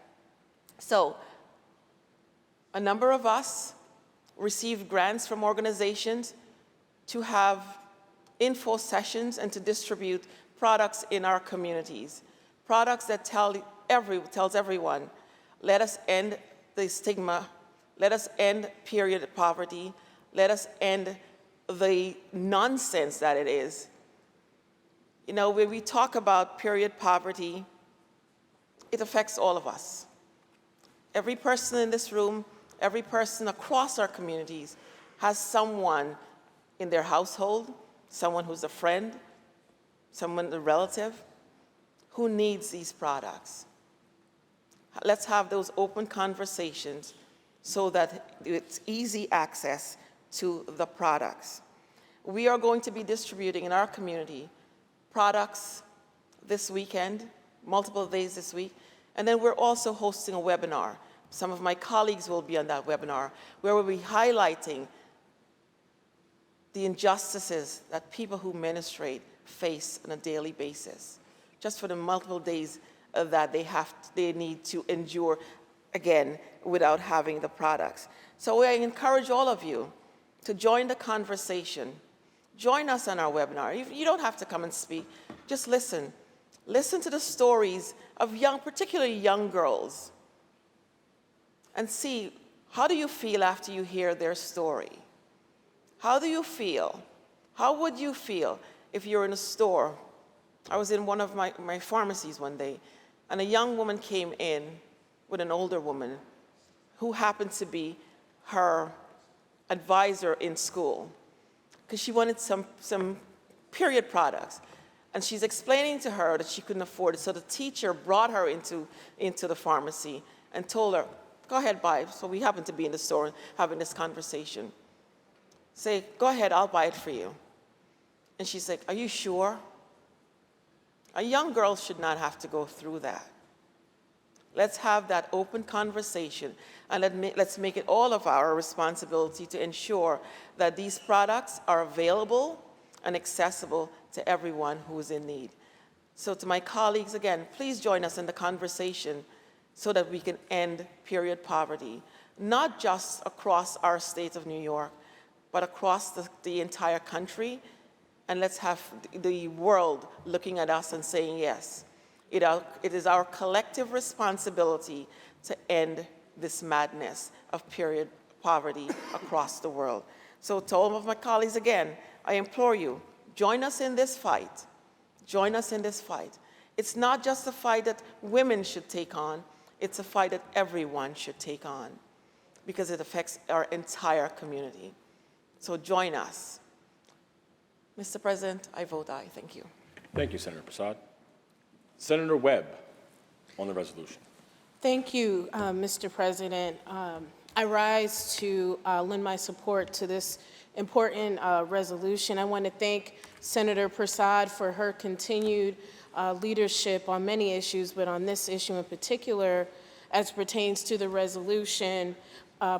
So, a number of us receive grants from organizations to have info sessions and to distribute products in our communities. Products that tells everyone, let us end the stigma, let us end period poverty, let us end the nonsense that it is. You know, when we talk about period poverty, it affects all of us. Every person in this room, every person across our communities has someone in their household, someone who's a friend, someone, a relative, who needs these products. Let's have those open conversations so that it's easy access to the products. We are going to be distributing in our community products this weekend, multiple days this week, and then we're also hosting a webinar. Some of my colleagues will be on that webinar, where we'll be highlighting the injustices that people who menstruate face on a daily basis, just for the multiple days that they need to endure, again, without having the products. So I encourage all of you to join the conversation. Join us on our webinar. You don't have to come and speak. Just listen. Listen to the stories of particularly young girls, and see, how do you feel after you hear their story? How do you feel? How would you feel if you're in a store? I was in one of my pharmacies one day, and a young woman came in with an older woman who happened to be her advisor in school, because she wanted some period products. And she's explaining to her that she couldn't afford it. So the teacher brought her into the pharmacy and told her, go ahead, buy it. So we happened to be in the store having this conversation. Say, go ahead, I'll buy it for you. And she's like, are you sure? A young girl should not have to go through that. Let's have that open conversation, and let's make it all of our responsibility to ensure that these products are available and accessible to everyone who is in need. So to my colleagues, again, please join us in the conversation so that we can end period poverty, not just across our state of New York, but across the entire country. And let's have the world looking at us and saying, yes, it is our collective responsibility to end this madness of period poverty across the world. So to all of my colleagues, again, I implore you, join us in this fight. Join us in this fight. It's not just a fight that women should take on, it's a fight that everyone should take on, because it affects our entire community. So join us. Mr. President, I vote aye. Thank you. Thank you, Senator Prasad. Senator Webb on the resolution. Thank you, Mr. President. I rise to lend my support to this important resolution. I want to thank Senator Prasad for her continued leadership on many issues, but on this issue in particular, as pertains to the resolution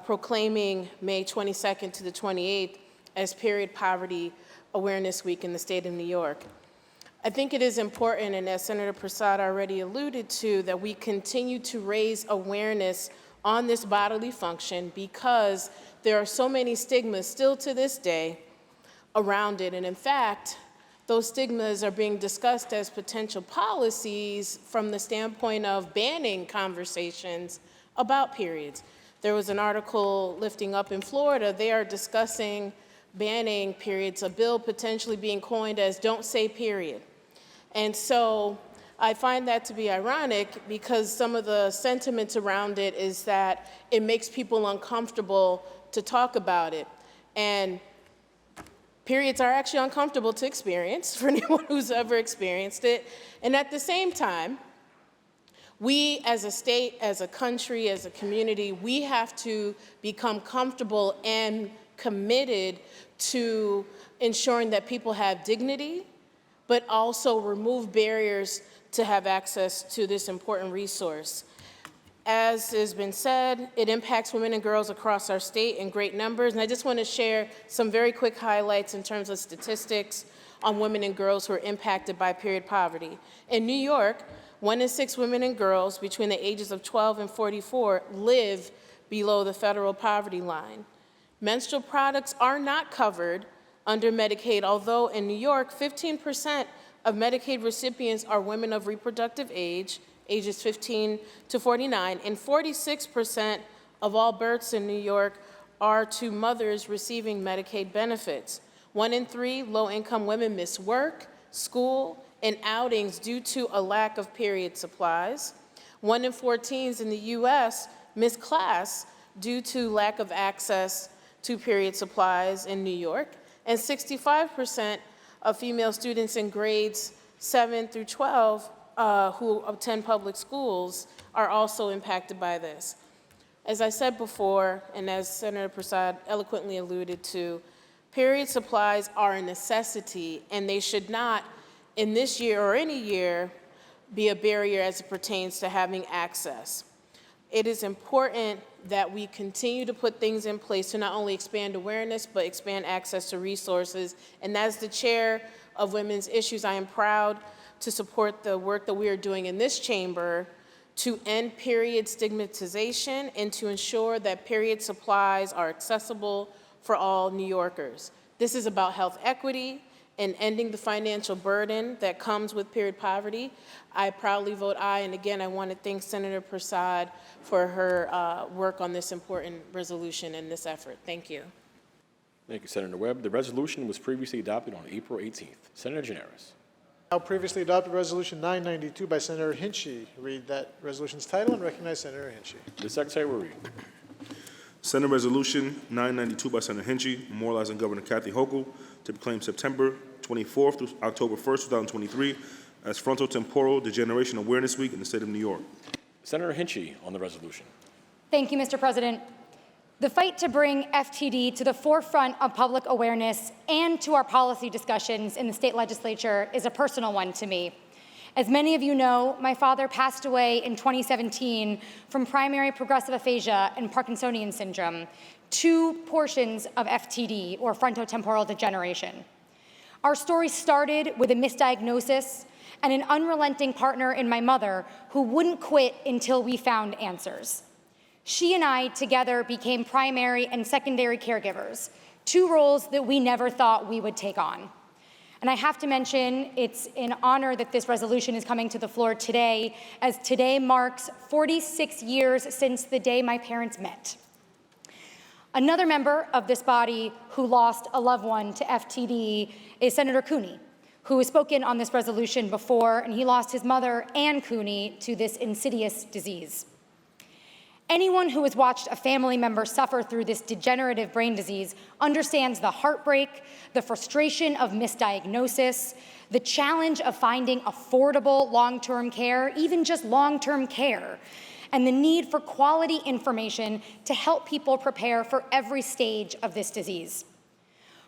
proclaiming May 22nd to the 28th as Period Poverty Awareness Week in the state of New York. I think it is important, and as Senator Prasad already alluded to, that we continue to raise awareness on this bodily function, because there are so many stigmas still to this day around it. And in fact, those stigmas are being discussed as potential policies from the standpoint of banning conversations about periods. There was an article lifting up in Florida. They are discussing banning periods, a bill potentially being coined as "Don't Say Period." And so I find that to be ironic, because some of the sentiments around it is that it makes people uncomfortable to talk about it. And periods are actually uncomfortable to experience for anyone who's ever experienced it. And at the same time, we as a state, as a country, as a community, we have to become comfortable and committed to ensuring that people have dignity, but also remove barriers to have access to this important resource. As has been said, it impacts women and girls across our state in great numbers, and I just want to share some very quick highlights in terms of statistics on women and girls who are impacted by period poverty. In New York, 1 in 6 women and girls between the ages of 12 and 44 live below the federal poverty line. Menstrual products are not covered under Medicaid, although in New York, 15% of Medicaid recipients are women of reproductive age, ages 15 to 49, and 46% of all births in New York are to mothers receiving Medicaid benefits. 1 in 3 low-income women miss work, school, and outings due to a lack of period supplies. 1 in 4 teens in the U.S. miss class due to lack of access to period supplies in New York, and 65% of female students in grades 7 through 12 who attend public schools are also impacted by this. As I said before, and as Senator Prasad eloquently alluded to, period supplies are a necessity, and they should not, in this year or any year, be a barrier as it pertains to having access. It is important that we continue to put things in place to not only expand awareness, but expand access to resources. And as the chair of Women's Issues, I am proud to support the work that we are doing in this chamber to end period stigmatization and to ensure that period supplies are accessible for all New Yorkers. This is about health equity and ending the financial burden that comes with period poverty. I proudly vote aye, and again, I want to thank Senator Prasad for her work on this important resolution and this effort. Thank you. Thank you, Senator Webb. The resolution was previously adopted on April 18th. Senator Gianaris. Now previously adopted Resolution 992 by Senator Hinchey. Read that resolution's title and recognize Senator Hinchey. The Secretary will read. Senate Resolution 992 by Senator Hinchey, memorializing Governor Kathy Hochul to proclaim September 24th through October 1st, 2023 as Frontotemporal Degeneration Awareness Week in the state of New York. Senator Hinchey on the resolution. Thank you, Mr. President. The fight to bring FTD to the forefront of public awareness and to our policy discussions in the state legislature is a personal one to me. As many of you know, my father passed away in 2017 from primary progressive aphasia and Parkinsonian syndrome, 2 portions of FTD, or frontotemporal degeneration. Our story started with a misdiagnosis and an unrelenting partner in my mother who wouldn't quit until we found answers. She and I together became primary and secondary caregivers, 2 roles that we never thought we would take on. And I have to mention, it's an honor that this resolution is coming to the floor today, as today marks 46 years since the day my parents met. Another member of this body who lost a loved one to FTD is Senator Cooney, who has spoken on this resolution before, and he lost his mother, Ann Cooney, to this insidious disease. Anyone who has watched a family member suffer through this degenerative brain disease understands the heartbreak, the frustration of misdiagnosis, the challenge of finding affordable long-term care, even just long-term care, and the need for quality information to help people prepare for every stage of this disease.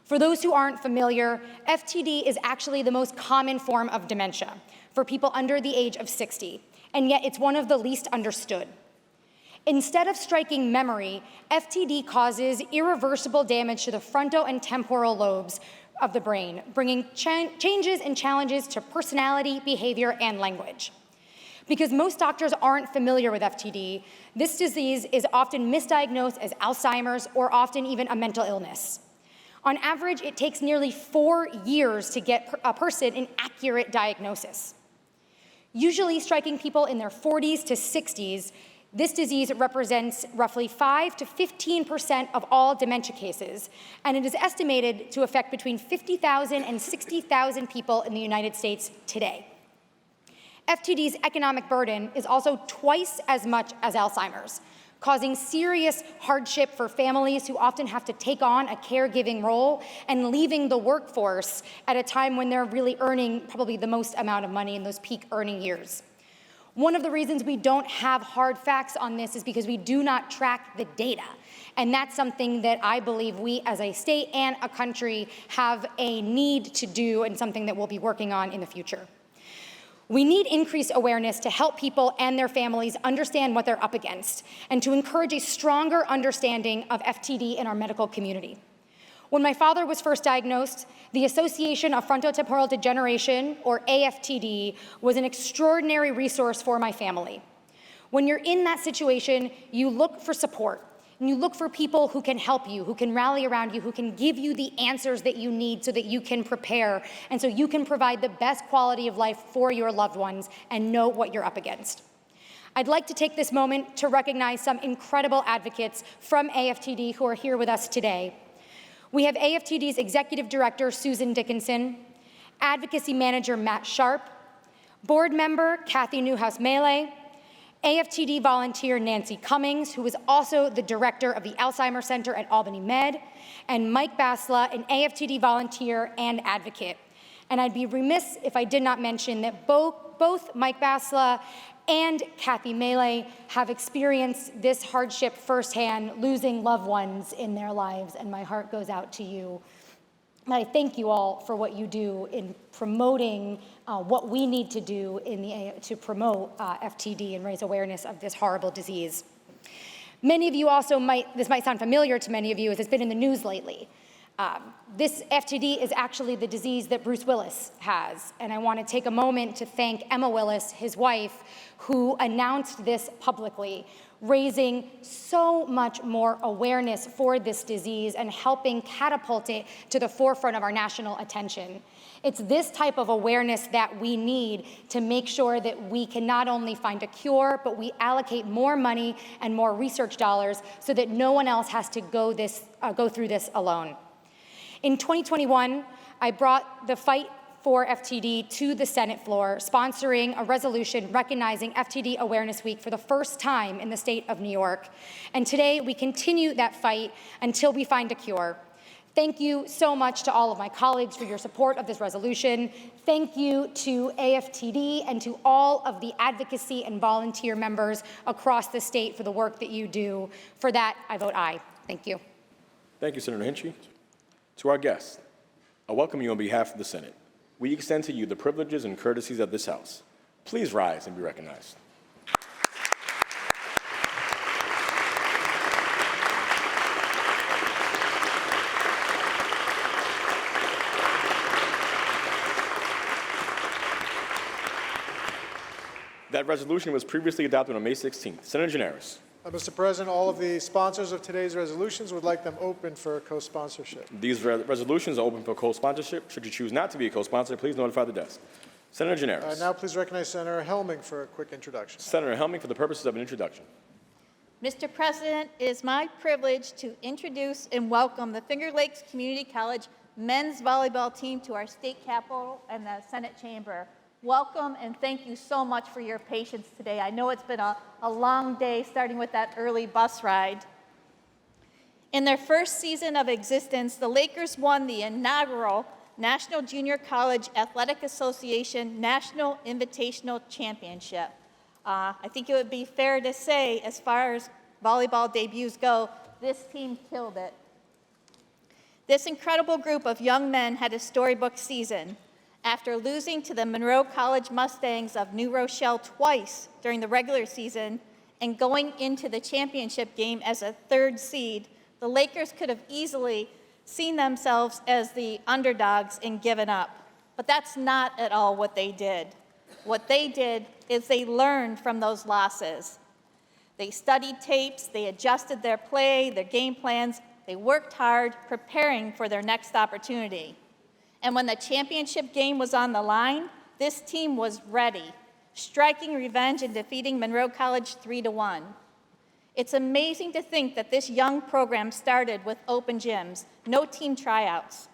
For those who aren't familiar, FTD is actually the most common form of dementia for people under the age of 60, and yet it's one of the least understood. Instead of striking memory, FTD causes irreversible damage to the frontal and temporal lobes of the brain, bringing changes and challenges to personality, behavior, and language. Because most doctors aren't familiar with FTD, this disease is often misdiagnosed as Alzheimer's or often even a mental illness. On average, it takes nearly 4 years to get a person an accurate diagnosis. Usually striking people in their 40s to 60s, this disease represents roughly 5 to 15% of all dementia cases, and it is estimated to affect between 50,000 and 60,000 people in the United States today. FTD's economic burden is also twice as much as Alzheimer's, causing serious hardship for families who often have to take on a caregiving role and leaving the workforce at a time when they're really earning probably the most amount of money in those peak earning years. One of the reasons we don't have hard facts on this is because we do not track the data. And that's something that I believe we as a state and a country have a need to do, and something that we'll be working on in the future. We need increased awareness to help people and their families understand what they're up against and to encourage a stronger understanding of FTD in our medical community. When my father was first diagnosed, the Association of Frontotemporal Degeneration, or AFTD, was an extraordinary resource for my family. When you're in that situation, you look for support, and you look for people who can help you, who can rally around you, who can give you the answers that you need so that you can prepare, and so you can provide the best quality of life for your loved ones and know what you're up against. I'd like to take this moment to recognize some incredible advocates from AFTD who are here with us today. We have AFTD's Executive Director, Susan Dickinson, Advocacy Manager, Matt Sharp, Board Member, Kathy Newhouse-Melee, AFTD volunteer Nancy Cummings, who is also the director of the Alzheimer's Center at Albany Med, and Mike Basla, an AFTD volunteer and advocate. And I'd be remiss if I did not mention that both Mike Basla and Kathy Melee have experienced this hardship firsthand, losing loved ones in their lives, and my heart goes out to you. And I thank you all for what you do in promoting what we need to do to promote FTD and raise awareness of this horrible disease. Many of you also this might sound familiar to many of you as it's been in the news lately. This FTD is actually the disease that Bruce Willis has, and I want to take a moment to thank Emma Willis, his wife, who announced this publicly, raising so much more awareness for this disease and helping catapult it to the forefront of our national attention. It's this type of awareness that we need to make sure that we can not only find a cure, but we allocate more money and more research dollars so that no one else has to go through this alone. In 2021, I brought the fight for FTD to the Senate floor, sponsoring a resolution recognizing FTD Awareness Week for the first time in the state of New York. And today, we continue that fight until we find a cure. Thank you so much to all of my colleagues for your support of this resolution. Thank you to AFTD and to all of the advocacy and volunteer members across the state for the work that you do. For that, I vote aye. Thank you. Thank you, Senator Hinchy. To our guests, I welcome you on behalf of the Senate. We extend to you the privileges and courtesies of this House. Please rise and be recognized. That resolution was previously adopted on May 16th. Senator Gianaris. Mr. President, all of the sponsors of today's resolutions would like them open for co-sponsorship. These resolutions are open for co-sponsorship. Should you choose not to be a co-sponsor, please notify the desk. Senator Gianaris. Now please recognize Senator Helming for a quick introduction. Senator Helming for the purposes of an introduction. Mr. President, it is my privilege to introduce and welcome the Finger Lakes Community College men's volleyball team to our state capitol and the Senate chamber. Welcome and thank you so much for your patience today. I know it's been a long day, starting with that early bus ride. In their first season of existence, the Lakers won the inaugural National Junior College Athletic Association National Invitational Championship. I think it would be fair to say, as far as volleyball debuts go, this team killed it. This incredible group of young men had a storybook season. After losing to the Monroe College Mustangs of New Rochelle twice during the regular season and going into the championship game as a third seed, the Lakers could have easily seen themselves as the underdogs and given up. But that's not at all what they did. What they did is they learned from those losses. They studied tapes, they adjusted their play, their game plans, they worked hard preparing for their next opportunity. And when the championship game was on the line, this team was ready, striking revenge and defeating Monroe College 3-1. It's amazing to think that this young program started with open gyms, no team tryouts.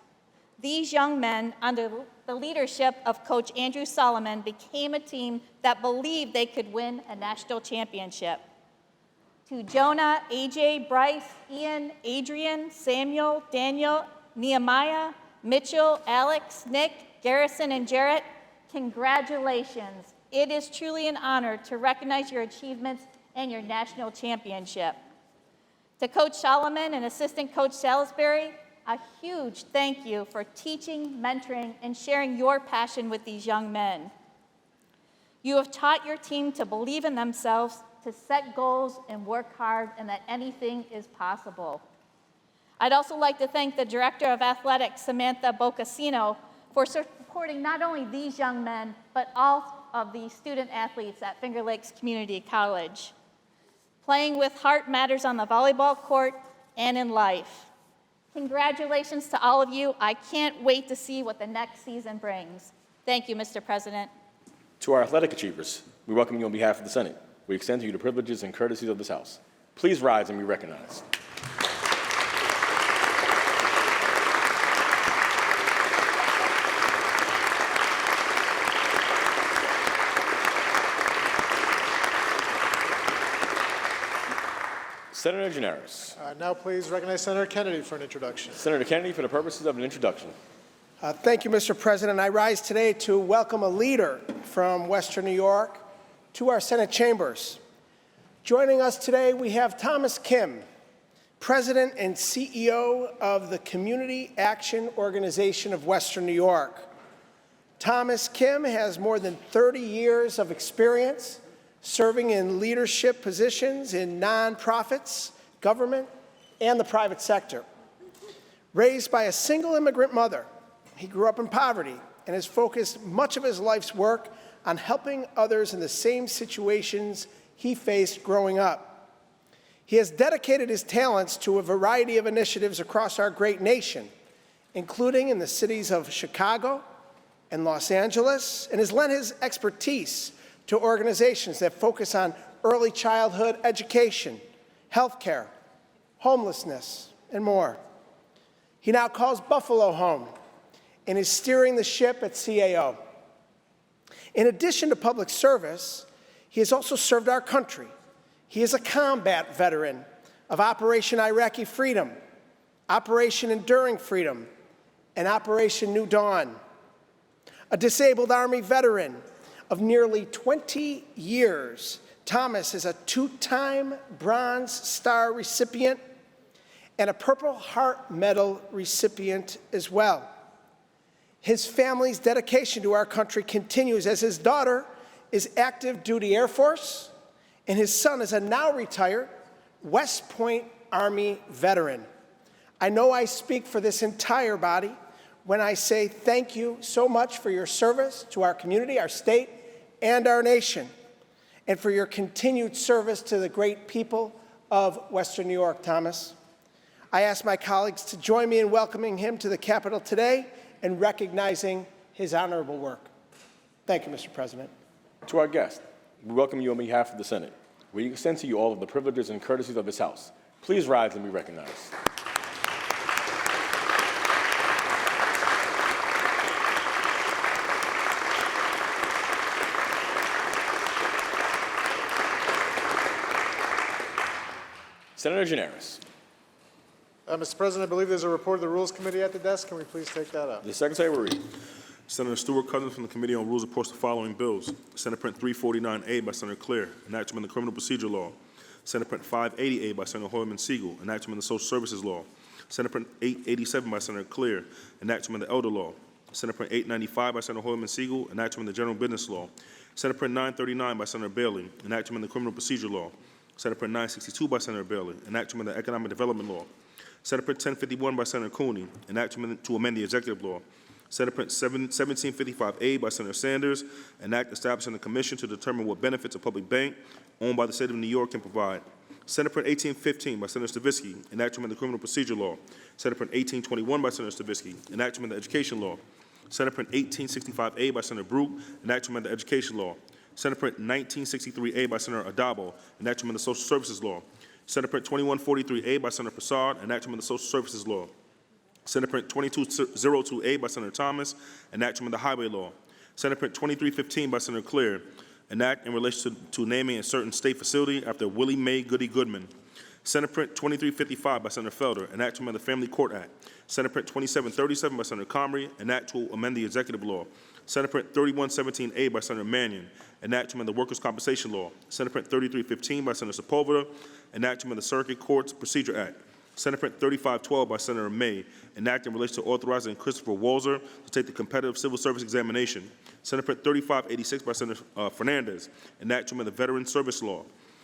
These young men, under the leadership of Coach Andrew Solomon, became a team that believed they could win a national championship. To Jonah, AJ, Bryce, Ian, Adrian, Samuel, Daniel, Nehemiah, Mitchell, Alex, Nick, Garrison, and Jarrett, congratulations. It is truly an honor to recognize your achievements and your national championship. To Coach Solomon and Assistant Coach Salisbury, a huge thank you for teaching, mentoring, and sharing your passion with these young men. You have taught your team to believe in themselves, to set goals and work hard, and that anything is possible. I'd also like to thank the Director of Athletics, Samantha Bocassino, for supporting not only these young men, but all of the student athletes at Finger Lakes Community College. Playing with heart matters on the volleyball court and in life. Congratulations to all of you. I can't wait to see what the next season brings. Thank you, Mr. President. To our athletic achievers, we welcome you on behalf of the Senate. We extend to you the privileges and courtesies of this House. Please rise and be recognized. Senator Gianaris. Now please recognize Senator Kennedy for an introduction. Senator Kennedy, for the purposes of an introduction. Thank you, Mr. President. I rise today to welcome a leader from Western New York to our Senate chambers. Joining us today, we have Thomas Kim, President and CEO of the Community Action Organization of Western New York. Thomas Kim has more than 30 years of experience serving in leadership positions in nonprofits, government, and the private sector. Raised by a single immigrant mother, he grew up in poverty and has focused much of his life's work on helping others in the same situations he faced growing up. He has dedicated his talents to a variety of initiatives across our great nation, including in the cities of Chicago and Los Angeles, and has lent his expertise to organizations that focus on early childhood education, healthcare, homelessness, and more. He now calls Buffalo home and is steering the ship at CAO. In addition to public service, he has also served our country. He is a combat veteran of Operation Iraqi Freedom, Operation Enduring Freedom, and Operation New Dawn. A disabled Army veteran of nearly 20 years, Thomas is a two-time Bronze Star recipient and a Purple Heart Medal recipient as well. His family's dedication to our country continues as his daughter is active duty Air Force and his son is a now retired West Point Army veteran. I know I speak for this entire body when I say thank you so much for your service to our community, our state, and our nation, and for your continued service to the great people of Western New York, Thomas. I ask my colleagues to join me in welcoming him to the Capitol today and recognizing his honorable work. Thank you, Mr. President. To our guest, we welcome you on behalf of the Senate. We extend to you all of the privileges and courtesies of this House. Please rise and be recognized. Senator Gianaris. Mr. President, I believe there's a report of the Rules Committee at the desk. Can we please take that up? The Secretary will read. Senator Stuart Cousins from the Committee on Rules reports the following bills. Senate Print 349A by Senator Claire, enactment of the Criminal Procedure Law. Senate Print 580A by Senator Hoyman Siegel, enactment of the Social Services Law. Senate Print 887 by Senator Claire, enactment of the Elder Law. Senate Print 895 by Senator Hoyman Siegel, enactment of the General Business Law. Senate Print 939 by Senator Bailey, enactment of the Criminal Procedure Law. Senate Print 962 by Senator Bailey, enactment of the Economic Development Law. Senate Print 1051 by Senator Cooney, enactment to amend the Executive Law. Senate Print 1755A by Senator Sanders, an act establishing a commission to determine what benefits a public bank owned by the state of New York can provide. Senate Print 1815 by Senator Stavisky, enactment of the Criminal Procedure Law. Senate Print 1821 by Senator Stavisky, enactment of the Education Law. Senate Print 1865A by Senator Brooke, enactment of the Education Law. Senate Print 1963A by Senator Adabo, enactment of the Social Services Law. Senate Print 2143A by Senator Prasad, enactment of the Social Services Law. Senate Print 2202A by Senator Thomas, enactment of the Highway Law. Senate Print 2315 by Senator Claire, an act in relation to naming a certain state facility after Willie Mae Goody Goodman. Senate Print 2355 by Senator Felder, enactment of the Family Court Act. Senate Print 2737 by Senator Comrie, an act to amend the Executive Law. Senate Print 3117A by Senator Mannion, enactment of the Workers' Compensation Law. Senate Print 3315 by Senator Sepulveda, enactment of the Circuit Courts Procedure Act. Senate Print 3512 by Senator May, an act in relation to authorizing Christopher Walzer to take the competitive civil service examination. Senate Print 3586 by Senator Fernandez, an act to amend the Veteran Service Law.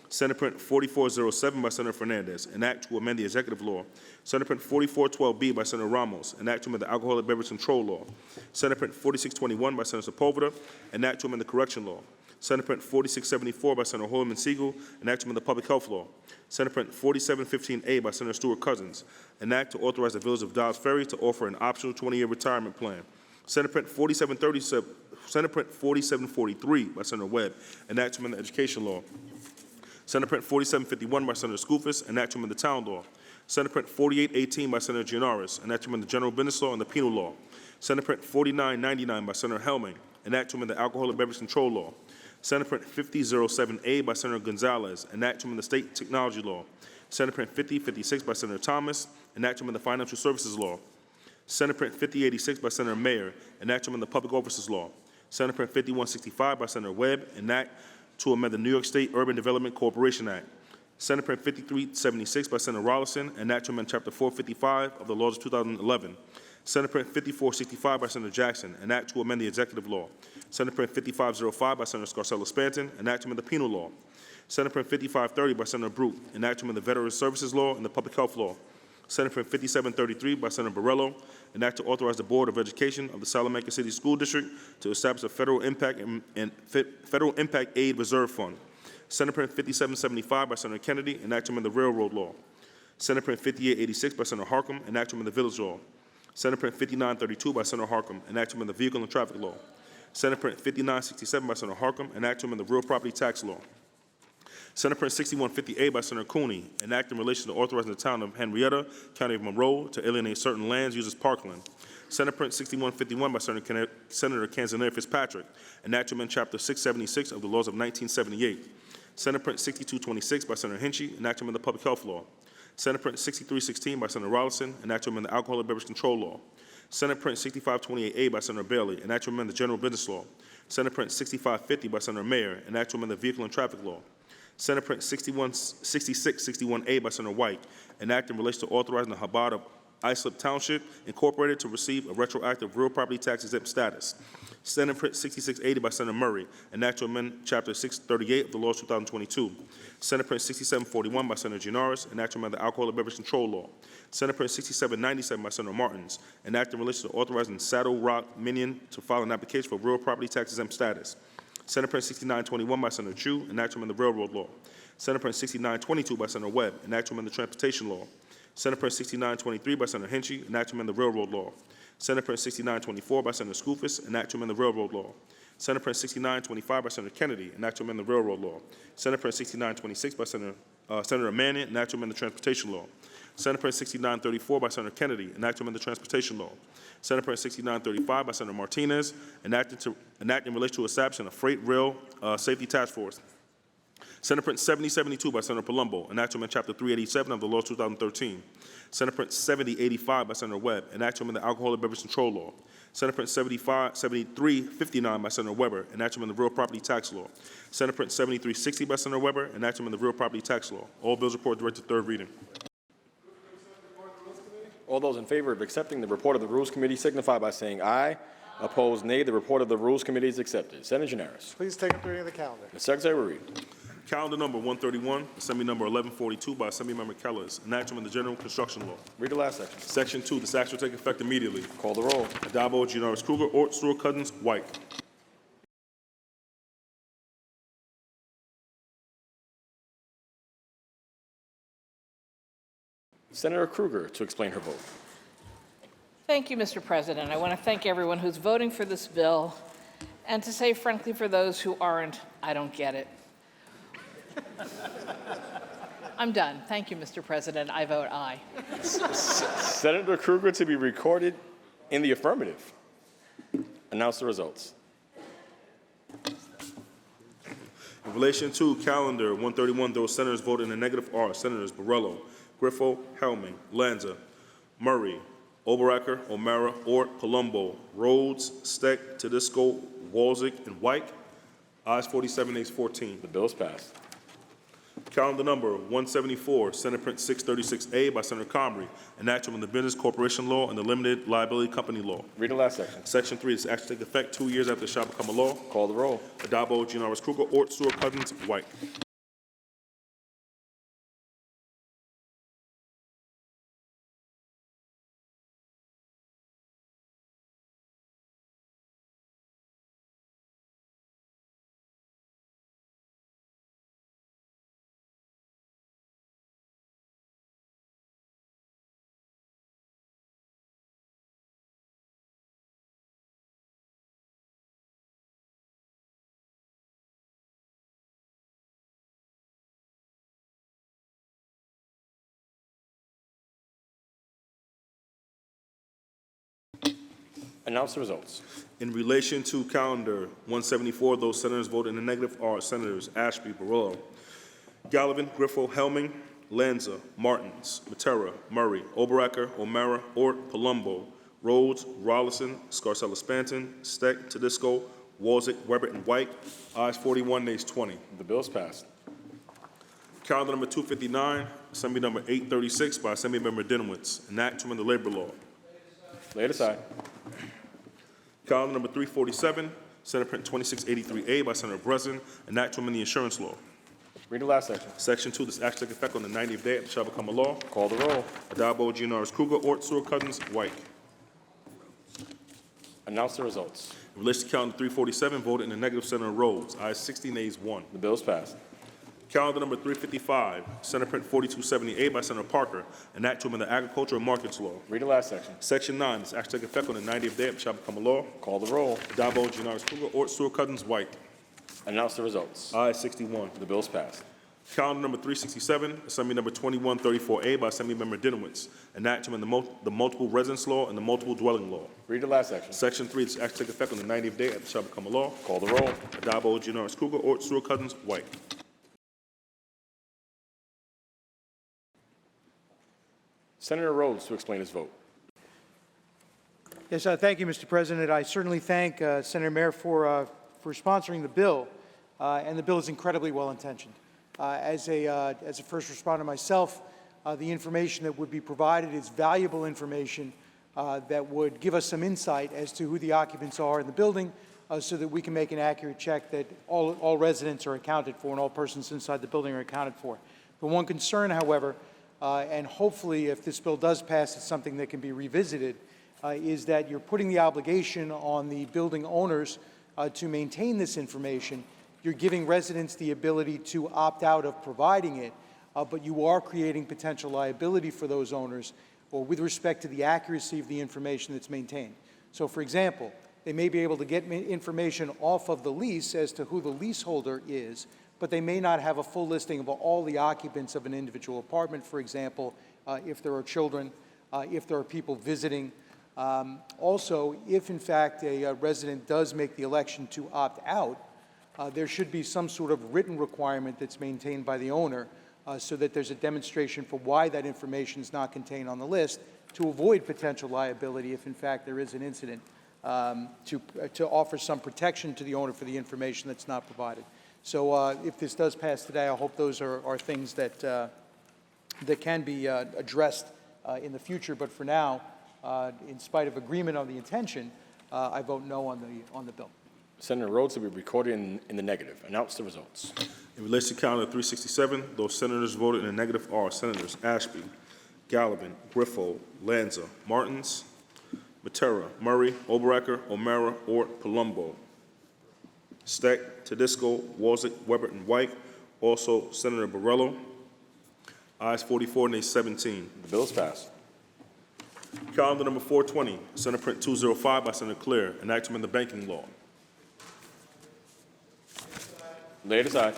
Senate Print 4407 by Senator Fernandez, an act to amend the executive law. Senate Print 4412B by Senator Ramos, an act to amend the Alcoholic Beverage Control Law. Senate Print 4621 by Senator Sepulveda, an act to amend the Correction Law. Senate Print 4674 by Senator Holman Siegel, an act to amend the Public Health Law. Senate Print 4715A by Senator Stuart Cousins, an act to authorize the Village of Dobbs Ferry to offer an optional 20-year retirement plan. Senate Print 4743 by Senator Webb, an act to amend the Education Law. Senate Print 4751 by Senator Skoufis, an act to amend the Town Law. Senate Print 4818 by Senator Gianaris, an act to amend the General Business Law and the Penal Law. Senate Print 4999 by Senator Helming, an act to amend the Alcoholic Beverage Control Law. Senate Print 5007A by Senator Gonzalez, an act to amend the State Technology Law. Senate Print 5056 by Senator Thomas, an act to amend the Financial Services Law. Senate Print 5086 by Senator Mayer, an act to amend the Public Officers Law. Senate Print 5165 by Senator Webb, an act to amend the New York State Urban Development Corporation Act. Senate Print 5376 by Senator Rollison, an act to amend Chapter 455 of the laws of 2011. Senate Print 5465 by Senator Jackson, an act to amend the executive law. Senate Print 5505 by Senator Scarcella-Spanton, an act to amend the penal law. Senate Print 5530 by Senator Brute, an act to amend the Veterans Services Law and the Public Health Law. Senate Print 5733 by Senator Borrello, an act to authorize the Board of Education of the Salamanca City School District to establish a federal impact aid reserve fund. Senate Print 5775 by Senator Kennedy, an act to amend the Railroad Law. Senate Print 5886 by Senator Harcum, an act to amend the Village Law. Senate Print 5932 by Senator Harcum, an act to amend the Vehicle and Traffic Law. Senate Print 5967 by Senator Harcum, an act to amend the Real Property Tax Law. Senate Print 6158 by Senator Cooney, an act in relation to authorizing the town of Henrietta, County of Monroe, to alienate certain lands used as parkland. Senate Print 6151 by Senator Canzonier Fitzpatrick, an act to amend Chapter 676 of the laws of 1978. Senate Print 6226 by Senator Hinchy, an act to amend the Public Health Law. Senate Print 6316 by Senator Rollison, an act to amend the Alcoholic Beverage Control Law. Senate Print 6528A by Senator Bailey, an act to amend the General Business Law. Senate Print 6550 by Senator Mayer, an act to amend the Vehicle and Traffic Law. Senate Print 6661A by Senator White, an act in relation to authorizing the Chabad of Islip Township Incorporated to receive a retroactive real property tax exempt status. Senate Print 6680 by Senator Murray, an act to amend Chapter 638 of the law of 2022. Senate Print 6741 by Senator Gianaris, an act to amend the Alcoholic Beverage Control Law. Senate Print 6797 by Senator Martins, an act in relation to authorizing Saddle Rock Minion to file an application for real property tax exempt status. Senate Print 6921 by Senator Chu, an act to amend the Railroad Law. Senate Print 6922 by Senator Webb, an act to amend the Transportation Law. Senate Print 6923 by Senator Hinchy, an act to amend the Railroad Law. Senate Print 6924 by Senator Skoufis, an act to amend the Railroad Law. Senate Print 6925 by Senator Kennedy, an act to amend the Railroad Law. Senate Print 6926 by Senator Mannion, an act to amend the Transportation Law. Senate Print 6934 by Senator Kennedy, an act to amend the Transportation Law. Senate Print 6935 by Senator Martinez, an act in relation to establishing a freight rail safety task force. Senate Print 7072 by Senator Palumbo, an act to amend Chapter 387 of the law of 2013. Senate Print 7085 by Senator Webb, an act to amend the Alcoholic Beverage Control Law. Senate Print 7359 by Senator Weber, an act to amend the Real Property Tax Law. Senate Print 7360 by Senator Weber, an act to amend the Real Property Tax Law. All bills report directed to third reading. All those in favor of accepting the report of the Rules Committee signify by saying aye. Opposed, nay. The report of the Rules Committee is accepted. Senator Gianaris. Please take up the reading of the calendar. The Secretary will read. Calendar number 131, Assembly number 1142 by Assemblymember Kellers, an act to amend the General Construction Law. Read the last section. Section 2, this act will take effect immediately. Call the roll. Addabbo, Gianaris Kruger, Ort, Stewart Cousins, White. Senator Kruger to explain her vote. Thank you, Mr. President. I want to thank everyone who's voting for this bill, and to say frankly for those who aren't, I don't get it. I'm done. Thank you, Mr. President. I vote aye. Senator Kruger to be recorded in the affirmative. Announce the results. In relation to calendar 131, those senators voted in the negative are Senators Borrello, Griffo, Helming, Lanza, Murray, Oberacker, O'Mara, Ort, Palumbo, Rhodes, Steck, Tedisco, Walzik, and White. Ayes 47, nays 14. The bill is passed. Calendar number 174, Senate Print 636A by Senator Comrie, an act on the Business Corporation Law and the Limited Liability Company Law. Read the last section. Section 3, this act to take effect 2 years after it shall become a law. Call the roll. Addabbo, Giannaris Kruger, Ort, Stewart Cousins, White. Announce the results. In relation to calendar 174, those senators voted in the negative are Senators Ashby, Barillo, Gallivan, Griffo, Helming, Lanza, Martins, Matera, Murray, Oberacker, O'Mara, Ort, Palumbo, Rhodes, Rollison, Scarcella Spanton, Steck, Tedisco, Walzick, Weber, and White. Ayes 41, nays 20. The bill is passed. Calendar number 259, Assembly number 836 by Assemblymember Dinowitz, an act to amend the labor law. Lay it aside. Calendar number 347, Senate Print 2683A by Senator Breslin, an act to amend the insurance law. Read the last section. Section 2, this act shall take effect on the 90th day, it shall become a law. Call the roll. Addabbo, Giannaris Kruger, Ort, Stewart Cousins, White. Announce the results. In relation to calendar 347, voted in the negative, Senator Rhodes. Ayes 60, nays 1. The bill is passed. Calendar number 355, Senate Print 4278 by Senator Parker, an act to amend the agriculture and markets law. Read the last section. Section 9, this act shall take effect on the 90th day, it shall become a law. Call the roll. Addabbo, Giannaris Kruger, Ort, Stewart Cousins, White. Announce the results. Ayes 61. The bill is passed. Calendar number 367, Assembly number 2134A by Assemblymember Dinowitz, an act to amend the multiple residence law and the multiple dwelling law. Read the last section. Section 3, this act to take effect on the 90th day, it shall become a law. Call the roll. Addabbo, Giannaris Kruger, Ort, Stewart Cousins, White. Senator Rhodes to explain his vote. Yes, thank you, Mr. President. I certainly thank Senator Mayer for sponsoring the bill, and the bill is incredibly well-intentioned. As a first responder myself, the information that would be provided is valuable information that would give us some insight as to who the occupants are in the building, so that we can make an accurate check that all residents are accounted for and all persons inside the building are accounted for. The one concern, however, and hopefully if this bill does pass, it's something that can be revisited, is that you're putting the obligation on the building owners to maintain this information. You're giving residents the ability to opt out of providing it, but you are creating potential liability for those owners or with respect to the accuracy of the information that's maintained. So for example, they may be able to get information off of the lease as to who the leaseholder is, but they may not have a full listing of all the occupants of an individual apartment, for example, if there are children, if there are people visiting. Also, if in fact a resident does make the election to opt out, there should be some sort of written requirement that's maintained by the owner so that there's a demonstration for why that information is not contained on the list to avoid potential liability if in fact there is an incident, to offer some protection to the owner for the information that's not provided. So if this does pass today, I hope those are things that, that can be addressed in the future. But for now, in spite of agreement on the intention, I vote no on the bill. Senator Rhodes will be recorded in the negative. Announce the results. In relation to calendar 367, those senators voted in the negative are Senators Ashby, Gallivan, Griffo, Lanza, Martins, Matera, Murray, Oberacker, O'Mara, Ort, Palumbo, Steck, Tedisco, Walzick, Weber, and White. Also, Senator Barillo. Ayes 44, nays 17. The bill is passed. Calendar number 420, Senate Print 205 by Senator Claire, an act to amend the banking law. Lay it aside.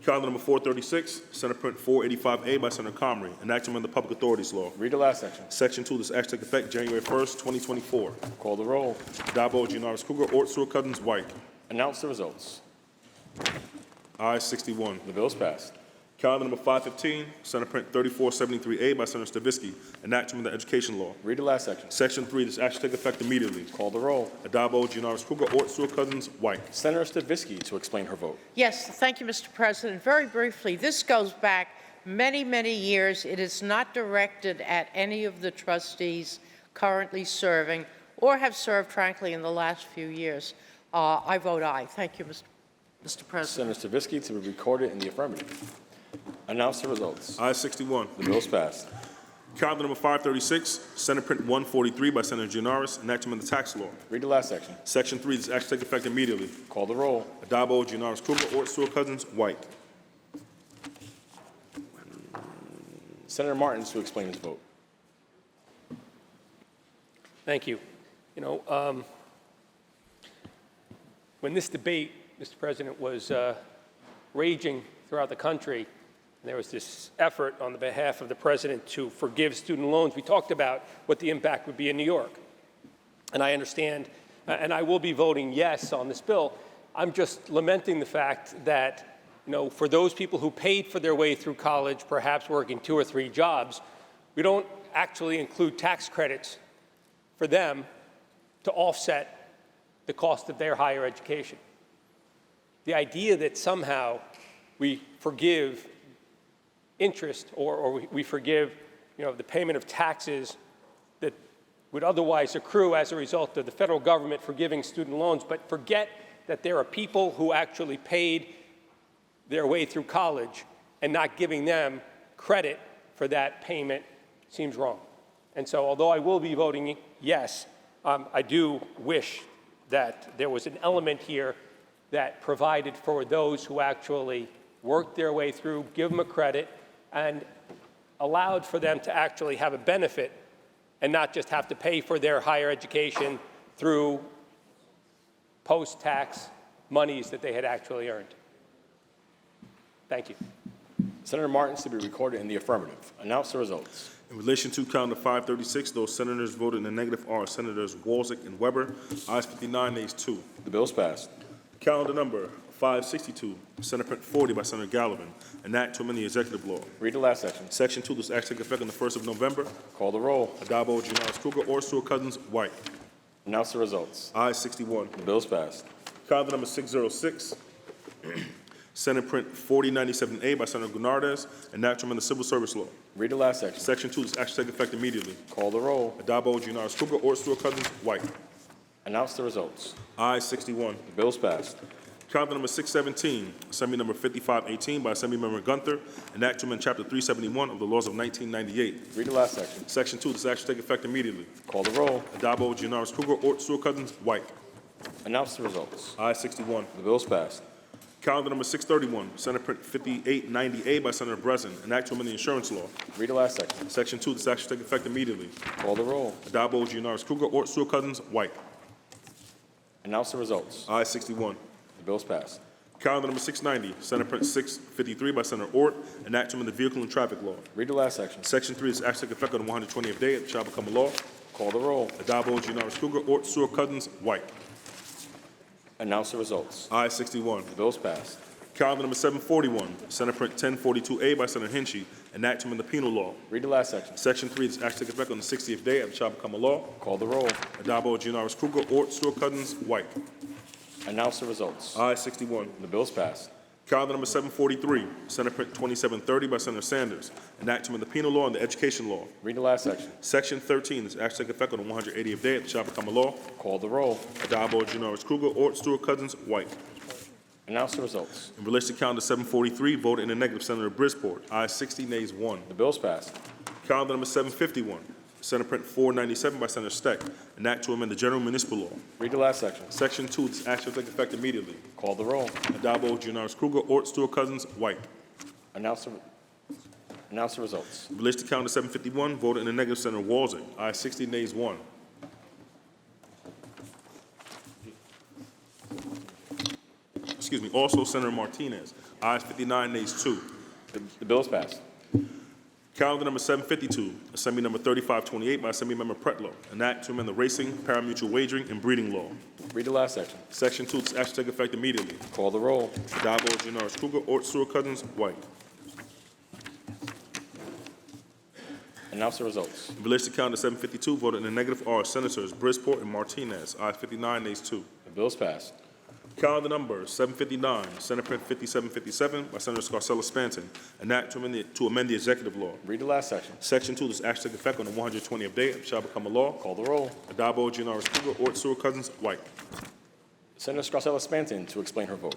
Calendar number 436, Senate Print 485A by Senator Comrie, an act to amend the public authorities law. Read the last section. Section 2, this act take effect January 1st, 2024. Call the roll. Addabbo, Giannaris Kruger, Ort, Stewart Cousins, White. Announce the results. Ayes 61. The bill is passed. Calendar number 515, Senate Print 3473A by Senator Stavisky, an act to amend the education law. Read the last section. Section 3, this act shall take effect immediately. Call the roll. Adabo, Gianaris Kruger, Ort, Stewart Cousins, White. Senator Stavisky to explain her vote. Yes, thank you, Mr. President. Very briefly, this goes back many, many years. It is not directed at any of the trustees currently serving or have served, frankly, in the last few years. I vote aye. Thank you, Mr. President. Senator Stavisky to be recorded in the affirmative. Announce the results. Ayes 61. The bill is passed. Calendar number 536, Senate Print 143 by Senator Gianaris, an act to amend the tax law. Read the last section. Section 3, this act shall take effect immediately. Call the roll. Adabo, Gianaris Kruger, Ort, Stewart Cousins, White. Senator Martins to explain his vote. Thank you. You know, when this debate, Mr. President, was raging throughout the country, and there was this effort on the behalf of the president to forgive student loans, we talked about what the impact would be in New York. And I understand, and I will be voting yes on this bill. I'm just lamenting the fact that, you know, for those people who paid for their way through college, perhaps working 2 or 3 jobs, we don't actually include tax credits for them to offset the cost of their higher education. The idea that somehow we forgive interest or we forgive, you know, the payment of taxes that would otherwise accrue as a result of the federal government forgiving student loans, but forget that there are people who actually paid their way through college and not giving them credit for that payment seems wrong. And so although I will be voting yes, I do wish that there was an element here that provided for those who actually worked their way through, give them a credit, and allowed for them to actually have a benefit and not just have to pay for their higher education through post-tax monies that they had actually earned. Thank you. Senator Martins to be recorded in the affirmative. Announce the results. In relation to calendar 536, those senators voted in the negative are Senators Walczak and Weber. Ayes 59, nays 2. The bill is passed. Calendar number 562, Senate Print 40 by Senator Gallivan, an act to amend the executive law. Read the last section. Section 2, this act take effect on the 1st of November. Call the roll. Adabo, Gianaris Kruger, Ort, Stewart Cousins, White. Announce the results. Ayes 61. The bill is passed. Calendar number 606, Senate Print 4097A by Senator Gunardes, an act to amend the civil service law. Read the last section. Section 2, this act shall take effect immediately. Call the roll. Adabo, Gianaris Kruger, Ort, Stewart Cousins, White. Announce the results. Ayes 61. The bill is passed. Calendar number 617, Assembly number 5518 by Assemblymember Gunther, an act to amend Chapter 371 of the laws of 1998. Read the last section. Section 2, this act shall take effect immediately. Call the roll. Adabo, Gianaris Kruger, Ort, Stewart Cousins, White. Announce the results. Ayes 61. The bill is passed. Calendar number 631, Senate Print 5890A by Senator Breslin, an act to amend the insurance law. Read the last section. Section 2, this act shall take effect immediately. Call the roll. Adabo, Gianaris Kruger, Ort, Stewart Cousins, White. Announce the results. Ayes 61. The bill is passed. Calendar number 690, Senate Print 653 by Senator Ort, an act to amend the vehicle and traffic law. Read the last section. Section 3, this act shall take effect on the 120th day, it shall become a law. Call the roll. Adabo, Gianaris Kruger, Ort, Stewart Cousins, White. Announce the results. Ayes 61. The bill is passed. Calendar number 741, Senate Print 1042A by Senator Hinchey, an act to amend the penal law. Read the last section. Section 3, this act shall take effect on the 60th day, it shall become a law. Call the roll. Adabo, Gianaris Kruger, Ort, Stewart Cousins, White. Announce the results. Ayes 61. The bill is passed. Calendar number 743, Senate Print 2730 by Senator Sanders, an act to amend the penal law and the education law. Read the last section. Section 13, this act shall take effect on the 180th day, it shall become a law. Call the roll. Adabo, Gianaris Kruger, Ort, Stewart Cousins, White. Announce the results. In relation to calendar 743, voted in the negative, Senator Brisport. Ayes 60, nays 1. The bill is passed. Calendar number 751, Senate Print 497 by Senator Steck, an act to amend the general municipal law. Read the last section. Section 2, this act shall take effect immediately. Call the roll. Adabo, Gianaris Kruger, Ort, Stewart Cousins, White. Announce the results. In relation to calendar 751, voted in the negative, Senator Walczak. Ayes 60, nays 1. Excuse me, also Senator Martinez. Ayes 59, nays 2. The bill is passed. Calendar number 752, Assembly number 3528 by Assemblymember Pretlow, an act to amend the racing, parimutuel wagering, and breeding law. Read the last section. Section 2, this act shall take effect immediately. Call the roll. Adabo, Gianaris Kruger, Ort, Stewart Cousins, White. Announce the results. In relation to calendar 752, voted in the negative are Senators Bridgeport and Martinez. Ayes 59, nays 2. The bill is passed. Calendar number 759, Senate Print 5757 by Senator Scarcella Spanton. An act to amend the executive law. Read the last section. Section 2, this act take effect on the 120th day and shall become a law. Call the roll. Adabo, Giannaris Kruger, Ort, Stewart Cousins, White. Senator Scarcella Spanton to explain her vote.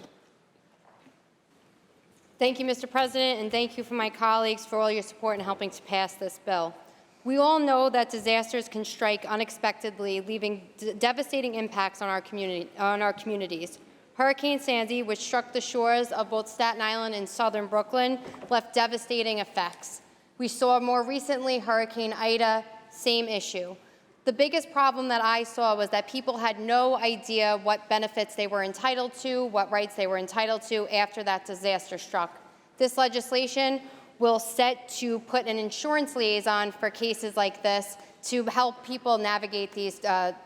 Thank you, Mr. President, and thank you for my colleagues for all your support in helping to pass this bill. We all know that disasters can strike unexpectedly, leaving devastating impacts on our communities. Hurricane Sandy, which struck the shores of both Staten Island and southern Brooklyn, left devastating effects. We saw more recently Hurricane Ida, same issue. The biggest problem that I saw was that people had no idea what benefits they were entitled to, what rights they were entitled to after that disaster struck. This legislation will set to put an insurance liaison for cases like this to help people navigate these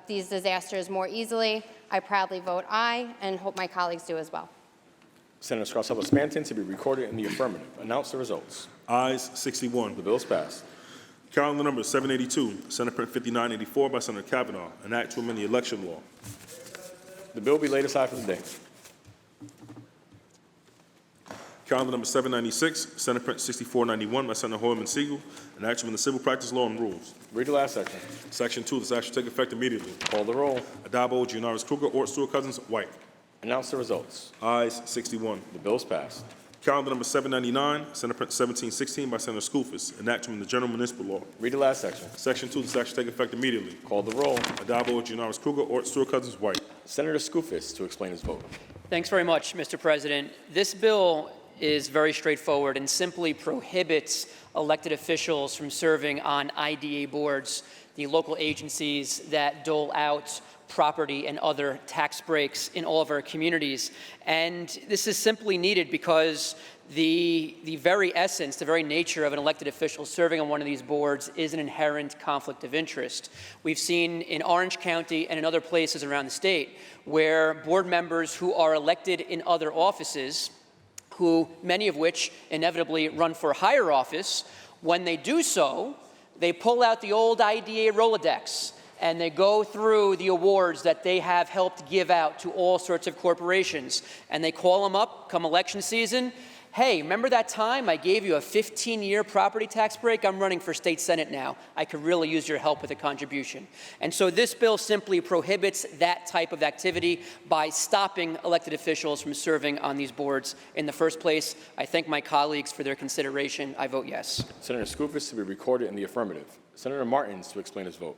disasters more easily. I proudly vote aye and hope my colleagues do as well. Senator Scarcella Spanton to be recorded in the affirmative. Announce the results. Ayes 61. The bill is passed. Calendar number 782, Senate Print 5984 by Senator Kavanaugh. An act to amend the election law. The bill will be laid aside for the day. Calendar number 796, Senate Print 6491 by Senator Hoyman Siegel. An act to amend the civil practice law and rules. Read the last section. Section 2, this act shall take effect immediately. Call the roll. Adabo, Giannaris Kruger, Ort, Stewart Cousins, White. Announce the results. Ayes 61. The bill is passed. Calendar number 799, Senate Print 1716 by Senator Skoufis. An act to amend the general municipal law. Read the last section. Section 2, this act shall take effect immediately. Call the roll. Adabo, Giannaris Kruger, Ort, Stewart Cousins, White. Senator Skoufis to explain his vote. Thanks very much, Mr. President. This bill is very straightforward and simply prohibits elected officials from serving on IDA boards, the local agencies that dole out property and other tax breaks in all of our communities. And this is simply needed because the very essence, the very nature of an elected official serving on one of these boards is an inherent conflict of interest. We've seen in Orange County and in other places around the state where board members who are elected in other offices, who many of which inevitably run for higher office, when they do so, they pull out the old IDA Rolodex and they go through the awards that they have helped give out to all sorts of corporations. And they call them up come election season. Hey, remember that time I gave you a 15-year property tax break? I'm running for state senate now. I could really use your help with a contribution. And so this bill simply prohibits that type of activity by stopping elected officials from serving on these boards in the first place. I thank my colleagues for their consideration. I vote yes. Senator Skoufis to be recorded in the affirmative. Senator Martins to explain his vote.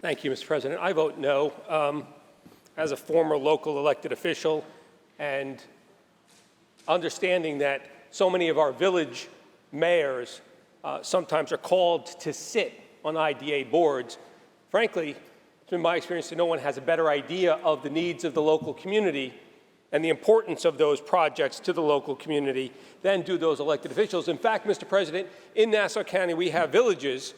Thank you, Mr. President. I vote no. As a former local elected official and understanding that so many of our village mayors sometimes are called to sit on IDA boards, frankly, it's been my experience that no one has a better idea of the needs of the local community and the importance of those projects to the local community than do those elected officials. In fact, Mr. President, in Nassau County, we have villages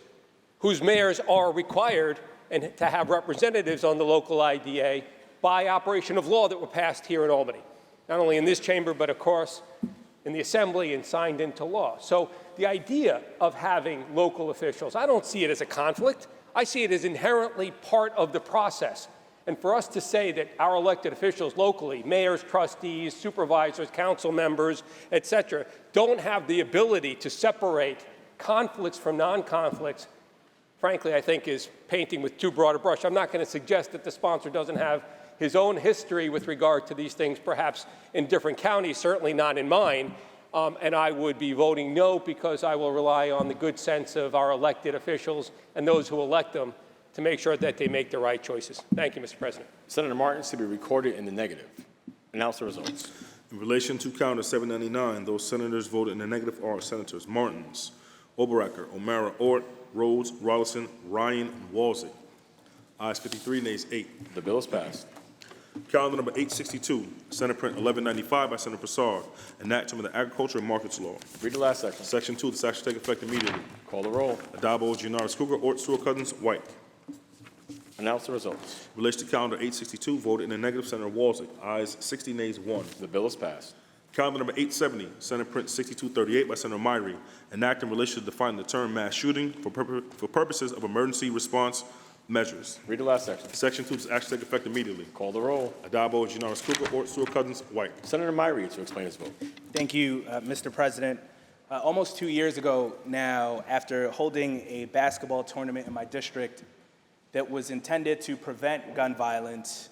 whose mayors are required and to have representatives on the local IDA by operation of law that were passed here in Albany, not only in this chamber, but of course in the Assembly and signed into law. So the idea of having local officials, I don't see it as a conflict. I see it as inherently part of the process. And for us to say that our elected officials locally, mayors, trustees, supervisors, council members, et cetera, don't have the ability to separate conflicts from non-conflicts, frankly, I think is painting with too broad a brush. I'm not going to suggest that the sponsor doesn't have his own history with regard to these things, perhaps in different counties, certainly not in mine. And I would be voting no because I will rely on the good sense of our elected officials and those who elect them to make sure that they make the right choices. Thank you, Mr. President. Senator Martins to be recorded in the negative. Announce the results. In relation to calendar 799, those senators voted in the negative are Senators Martins, Oberacker, O'Mara, Ort, Rhodes, Rollison, Ryan, and Walzig. Ayes 53, nays 8. The bill is passed. Calendar number 862, Senate Print 1195 by Senator Broussard, an act to amend the Agriculture and Markets Law. Read the last section. Section 2, this act shall take effect immediately. Call the roll. Adabo, Giannaris Kruger, Ort, Stewart Cousins, White. Announce the results. In relation to calendar 862, voted in the negative, Senator Walzig. Ayes 60, nays 1. The bill is passed. Calendar number 870, Senate Print 6238 by Senator Myrie, an act in relation to defining the term mass shooting for purposes of emergency response measures. Read the last section. Section 2, this act take effect immediately. Call the roll. Addabbo, Giannaris Kruger, Ort, Stewart-Cousins, White. Senator Myrie to explain his vote. Thank you, Mr. President. Almost 2 years ago now, after holding a basketball tournament in my district that was intended to prevent gun violence,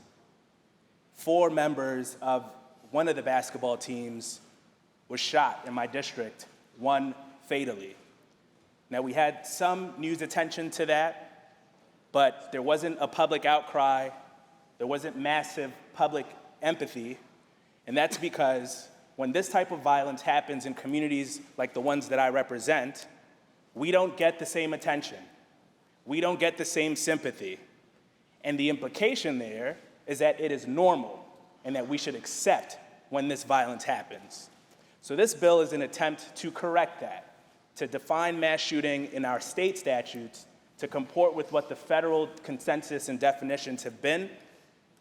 4 members of one of the basketball teams was shot in my district, one fatally. Now, we had some news attention to that, but there wasn't a public outcry, there wasn't massive public empathy, and that's because when this type of violence happens in communities like the ones that I represent, we don't get the same attention. We don't get the same sympathy. And the implication there is that it is normal and that we should accept when this violence happens. So this bill is an attempt to correct that, to define mass shooting in our state statutes, to comport with what the federal consensus and definitions have been,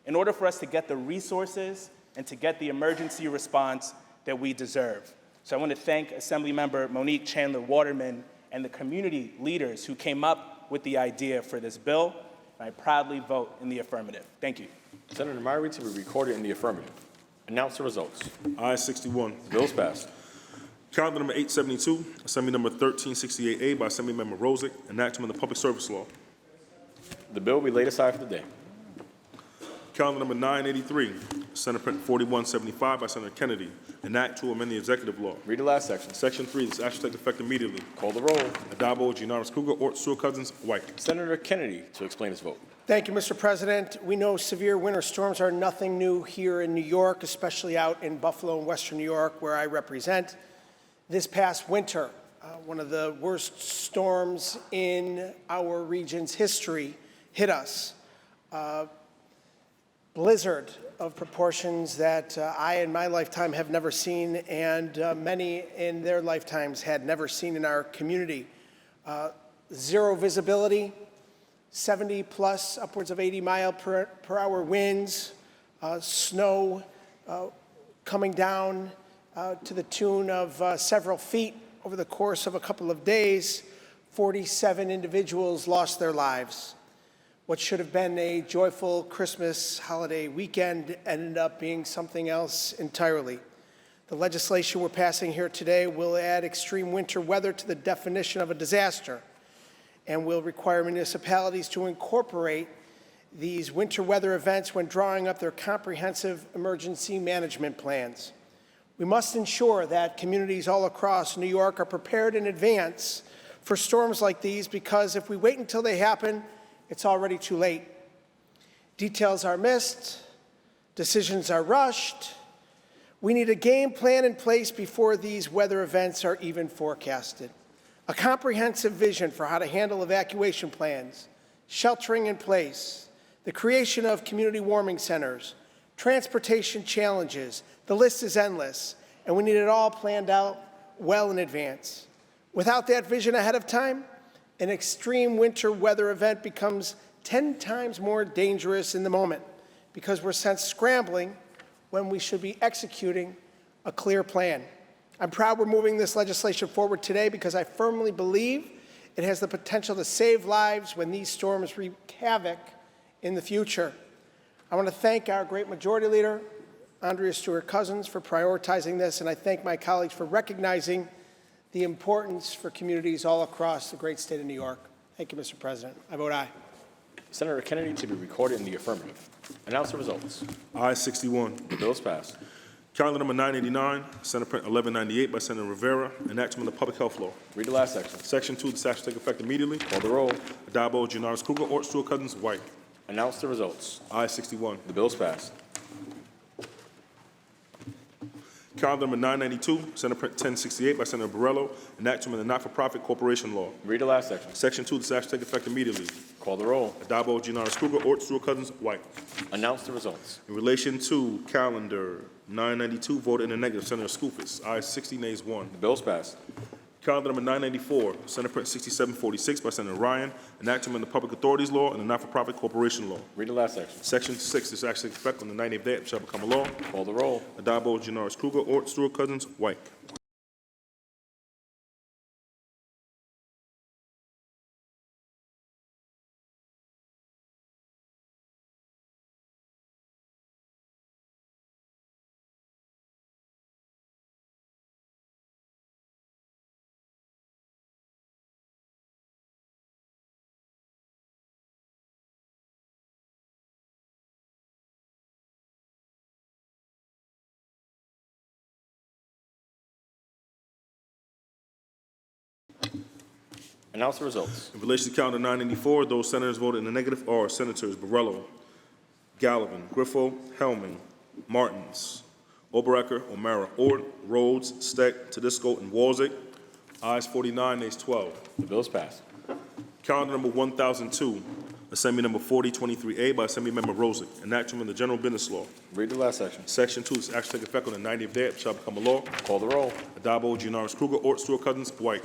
in order for us to get the resources and to get the emergency response that we deserve. So I want to thank Assemblymember Monique Chandler Waterman and the community leaders who came up with the idea for this bill, and I proudly vote in the affirmative. Thank you. Senator Myrie to be recorded in the affirmative. Announce the results. Ayes 61. The bill is passed. Calendar number 872, Assembly number 1368A by Assemblymember Rosick, enactment of the Public Service Law. The bill will be laid aside for the day. Calendar number 983, Senate Print 4175 by Senator Kennedy, an act to amend the executive law. Read the last section. Section 3, this act shall take effect immediately. Call the roll. Addabbo, Giannaris Kruger, Ort, Stewart-Cousins, White. Senator Kennedy to explain his vote. Thank you, Mr. President. We know severe winter storms are nothing new here in New York, especially out in Buffalo and Western New York, where I represent. This past winter, one of the worst storms in our region's history hit us. Blizzard of proportions that I in my lifetime have never seen, and many in their lifetimes had never seen in our community. Zero visibility, 70 plus, upwards of 80 mile per hour winds, snow coming down to the tune of several feet over the course of a couple of days. 47 individuals lost their lives. What should have been a joyful Christmas holiday weekend ended up being something else entirely. The legislation we're passing here today will add extreme winter weather to the definition of a disaster and will require municipalities to incorporate these winter weather events when drawing up their comprehensive emergency management plans. We must ensure that communities all across New York are prepared in advance for storms like these, because if we wait until they happen, it's already too late. Details are missed, decisions are rushed. We need a game plan in place before these weather events are even forecasted. A comprehensive vision for how to handle evacuation plans, sheltering in place, the creation of community warming centers, transportation challenges. The list is endless, and we need it all planned out well in advance. Without that vision ahead of time, an extreme winter weather event becomes 10 times more dangerous in the moment, because we're sent scrambling when we should be executing a clear plan. I'm proud we're moving this legislation forward today because I firmly believe it has the potential to save lives when these storms wreak havoc in the future. I want to thank our great Majority Leader, Andrea Stewart-Cousins, for prioritizing this, and I thank my colleagues for recognizing the importance for communities all across the great state of New York. Thank you, Mr. President. I vote aye. Senator Kennedy to be recorded in the affirmative. Announce the results. Ayes 61. The bill is passed. Calendar number 989, Senate Print 1198 by Senator Rivera, enactment of the Public Health Law. Read the last section. Section 2, this act shall take effect immediately. Call the roll. Addabbo, Giannaris Kruger, Ort, Stewart-Cousins, White. Announce the results. Ayes 61. The bill is passed. Calendar number 992, Senate Print 1068 by Senator Borrello, enactment of the Not-for-Profit Corporation Law. Read the last section. Section 2, this act shall take effect immediately. Call the roll. Addabbo, Giannaris Kruger, Ort, Stewart-Cousins, White. Announce the results. In relation to calendar 992, voted in the negative, Senator Skoufis. Ayes 60, nays 1. The bill is passed. Calendar number 994, Senate Print 6746 by Senator Ryan, an act to amend the Public Authorities Law and the Not-for-Profit Corporation Law. Read the last section. Section 6, this act takes effect on the 90th day, it shall become a law. Call the roll. Addabbo, Janoris Kruger, Ort, Stewart Cousins, White. Announce the results. In relation to Calendar 994, those senators voted in the negative are Senators Borrello, Gallivan, Griffo, Hellman, Martins, Oberacker, O'Mara, Ort, Rhodes, Steck, Tedisco, and Walzek. Ayes 49, nays 12. The bill is passed. Calendar number 1002, Assembly number 4023A by Assembly Member Rosick, an act to amend the General Business Law. Read the last section. Section 2, this act shall take effect on the 90th day, it shall become a law. Call the roll. Addabbo, Janoris Kruger, Ort, Stewart Cousins, White.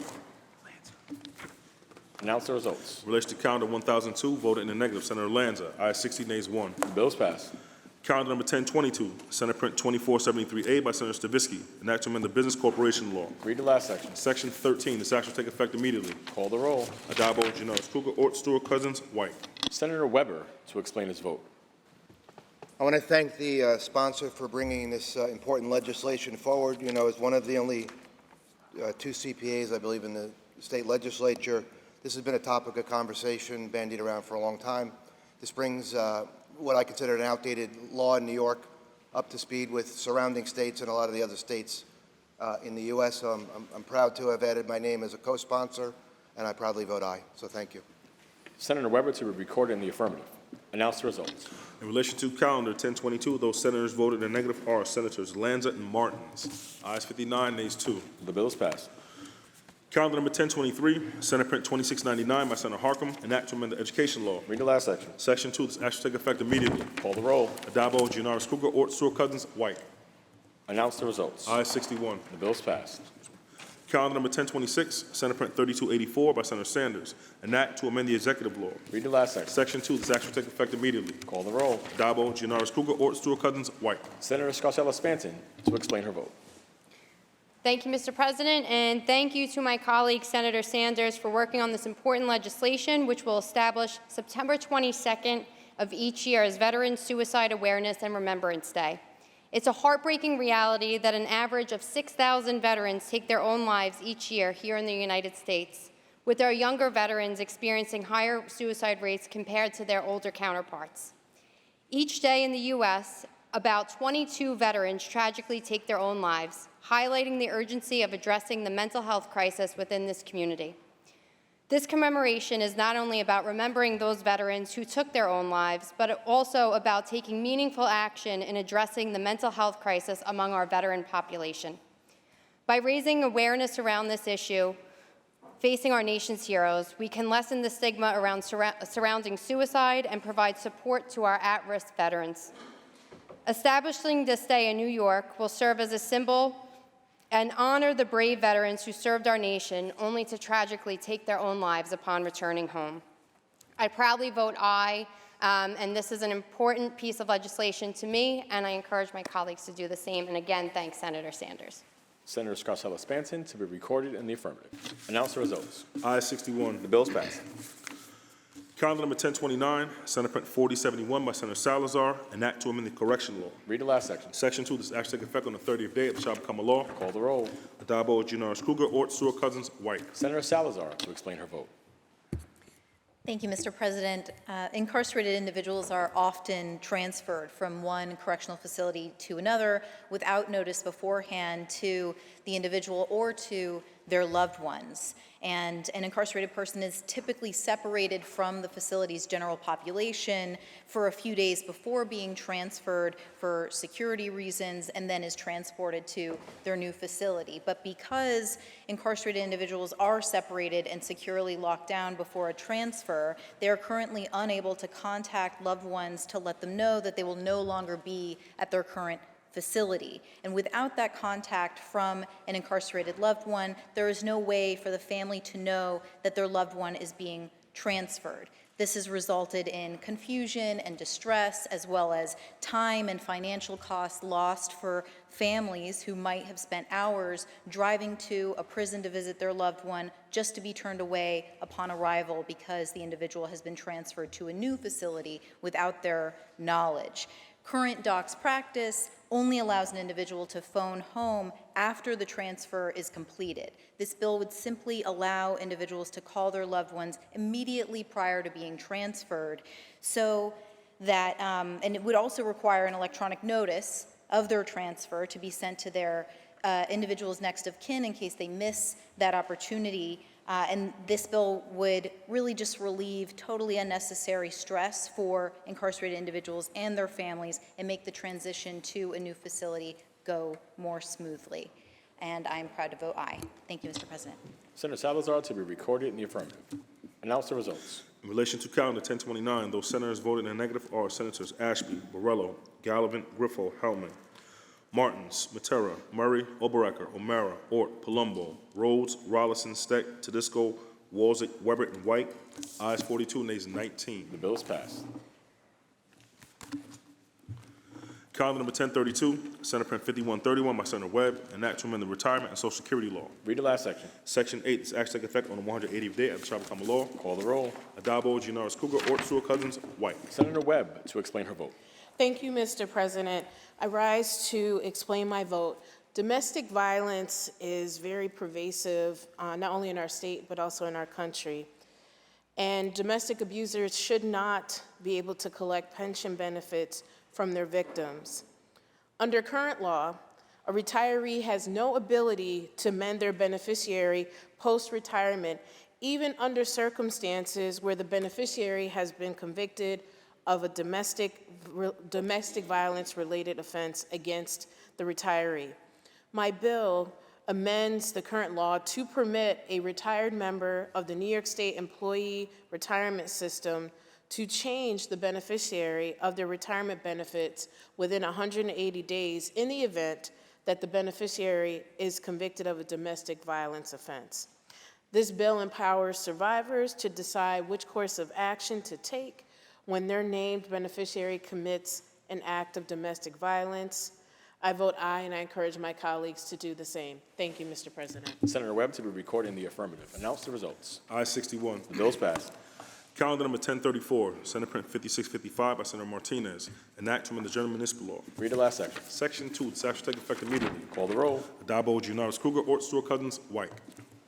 Announce the results. In relation to Calendar 1002, voted in the negative, Senator Lanza. Ayes 60, nays 1. The bill is passed. Calendar number 1022, Senate Print 2473A by Senator Stavisky, an act to amend the Business Corporation Law. Read the last section. Section 13, this act shall take effect immediately. Call the roll. Addabbo, Janoris Kruger, Ort, Stewart Cousins, White. Senator Weber to explain his vote. I want to thank the sponsor for bringing this important legislation forward. You know, as one of the only two CPAs, I believe, in the state legislature, this has been a topic of conversation bandied around for a long time. This brings what I consider an outdated law in New York up to speed with surrounding states and a lot of the other states in the U.S. So I'm proud to have added my name as a co-sponsor, and I proudly vote aye. So thank you. Senator Weber to be recorded in the affirmative. Announce the results. In relation to Calendar 1022, those senators voted in the negative are Senators Lanza and Martins. Ayes 59, nays 2. The bill is passed. Calendar number 1023, Senate Print 2699 by Senator Harkam, an act to amend the Education Law. Read the last section. Section 2, this act shall take effect immediately. Call the roll. Addabbo, Janoris Kruger, Ort, Stewart Cousins, White. Announce the results. Ayes 61. The bill is passed. Calendar number 1026, Senate Print 3284 by Senator Sanders, an act to amend the Executive Law. Read the last section. Section 2, this act shall take effect immediately. Call the roll. Addabbo, Janoris Kruger, Ort, Stewart Cousins, White. Senator Scarcella Spanton to explain her vote. Thank you, Mr. President, and thank you to my colleague, Senator Sanders, for working on this important legislation, which will establish September 22nd of each year as Veterans Suicide Awareness and Remembrance Day. It's a heartbreaking reality that an average of 6,000 veterans take their own lives each year here in the United States, with our younger veterans experiencing higher suicide rates compared to their older counterparts. Each day in the U.S., about 22 veterans tragically take their own lives, highlighting the urgency of addressing the mental health crisis within this community. This commemoration is not only about remembering those veterans who took their own lives, but also about taking meaningful action in addressing the mental health crisis among our veteran population. By raising awareness around this issue, facing our nation's heroes, we can lessen the stigma around surrounding suicide and provide support to our at-risk veterans. Establishing this day in New York will serve as a symbol and honor the brave veterans who served our nation only to tragically take their own lives upon returning home. I proudly vote aye, and this is an important piece of legislation to me, and I encourage my colleagues to do the same. And again, thanks, Senator Sanders. Senator Scarcella Spanton to be recorded in the affirmative. Announce the results. Ayes 61. The bill is passed. Calendar number 1029, Senate Print 4071 by Senator Salazar, an act to amend the Correction Law. Read the last section. Section 2, this act shall take effect on the 30th day, it shall become a law. Call the roll. Addabbo, Janoris Kruger, Ort, Stewart Cousins, White. Senator Salazar to explain her vote. Thank you, Mr. President. Incarcerated individuals are often transferred from one correctional facility to another without notice beforehand to the individual or to their loved ones. And an incarcerated person is typically separated from the facility's general population for a few days before being transferred for security reasons and then is transported to their new facility. But because incarcerated individuals are separated and securely locked down before a transfer, they are currently unable to contact loved ones to let them know that they will no longer be at their current facility. And without that contact from an incarcerated loved one, there is no way for the family to know that their loved one is being transferred. This has resulted in confusion and distress, as well as time and financial costs lost for families who might have spent hours driving to a prison to visit their loved one just to be turned away upon arrival because the individual has been transferred to a new facility without their knowledge. Current DOC's practice only allows an individual to phone home after the transfer is completed. This bill would simply allow individuals to call their loved ones immediately prior to being transferred, so that, and it would also require an electronic notice of their transfer to be sent to their individual's next of kin in case they miss that opportunity. And this bill would really just relieve totally unnecessary stress for incarcerated individuals and their families and make the transition to a new facility go more smoothly. And I'm proud to vote aye. Thank you, Mr. President. Senator Salazar to be recorded in the affirmative. Announce the results. In relation to calendar 1029, those senators voted in the negative are Senators Ashby, Borrello, Gallivan, Griffo, Hellman, Martins, Matera, Murray, Oberacker, O'Mara, Ort, Palumbo, Rhodes, Rollison, Steck, Tedisco, Walzek, Weber, and White. Ayes 42, nays 19. The bill is passed. Calendar number 1032, Senate Print 5131 by Senator Webb, an act to amend the Retirement and Social Security Law. Read the last section. Section 8, this act to take effect on the 180th day of the Chapel Common Law. Call the roll. Adabo, Gianaris Cougar, Ort, Sewell Cousins, White. Senator Webb to explain her vote. Thank you, Mr. President. I rise to explain my vote. Domestic violence is very pervasive, not only in our state, but also in our country. And domestic abusers should not be able to collect pension benefits from their victims. Under current law, a retiree has no ability to mend their beneficiary post-retirement, even under circumstances where the beneficiary has been convicted of a domestic violence-related offense against the retiree. My bill amends the current law to permit a retired member of the New York State Employee Retirement System to change the beneficiary of their retirement benefits within 180 days in the event that the beneficiary is convicted of a domestic violence offense. This bill empowers survivors to decide which course of action to take when their named beneficiary commits an act of domestic violence. I vote aye, and I encourage my colleagues to do the same. Thank you, Mr. President. Senator Webb to be recorded in the affirmative. Announce the results. Ayes 61. The bill is passed. Calendar number 1034, Senate Print 5655 by Senator Martinez, an act to amend the General Municipal Law. Read the last section. Section 2, this act shall take effect immediately. Call the roll. Adabo, Gianaris Cougar, Ort, Sewell Cousins, White.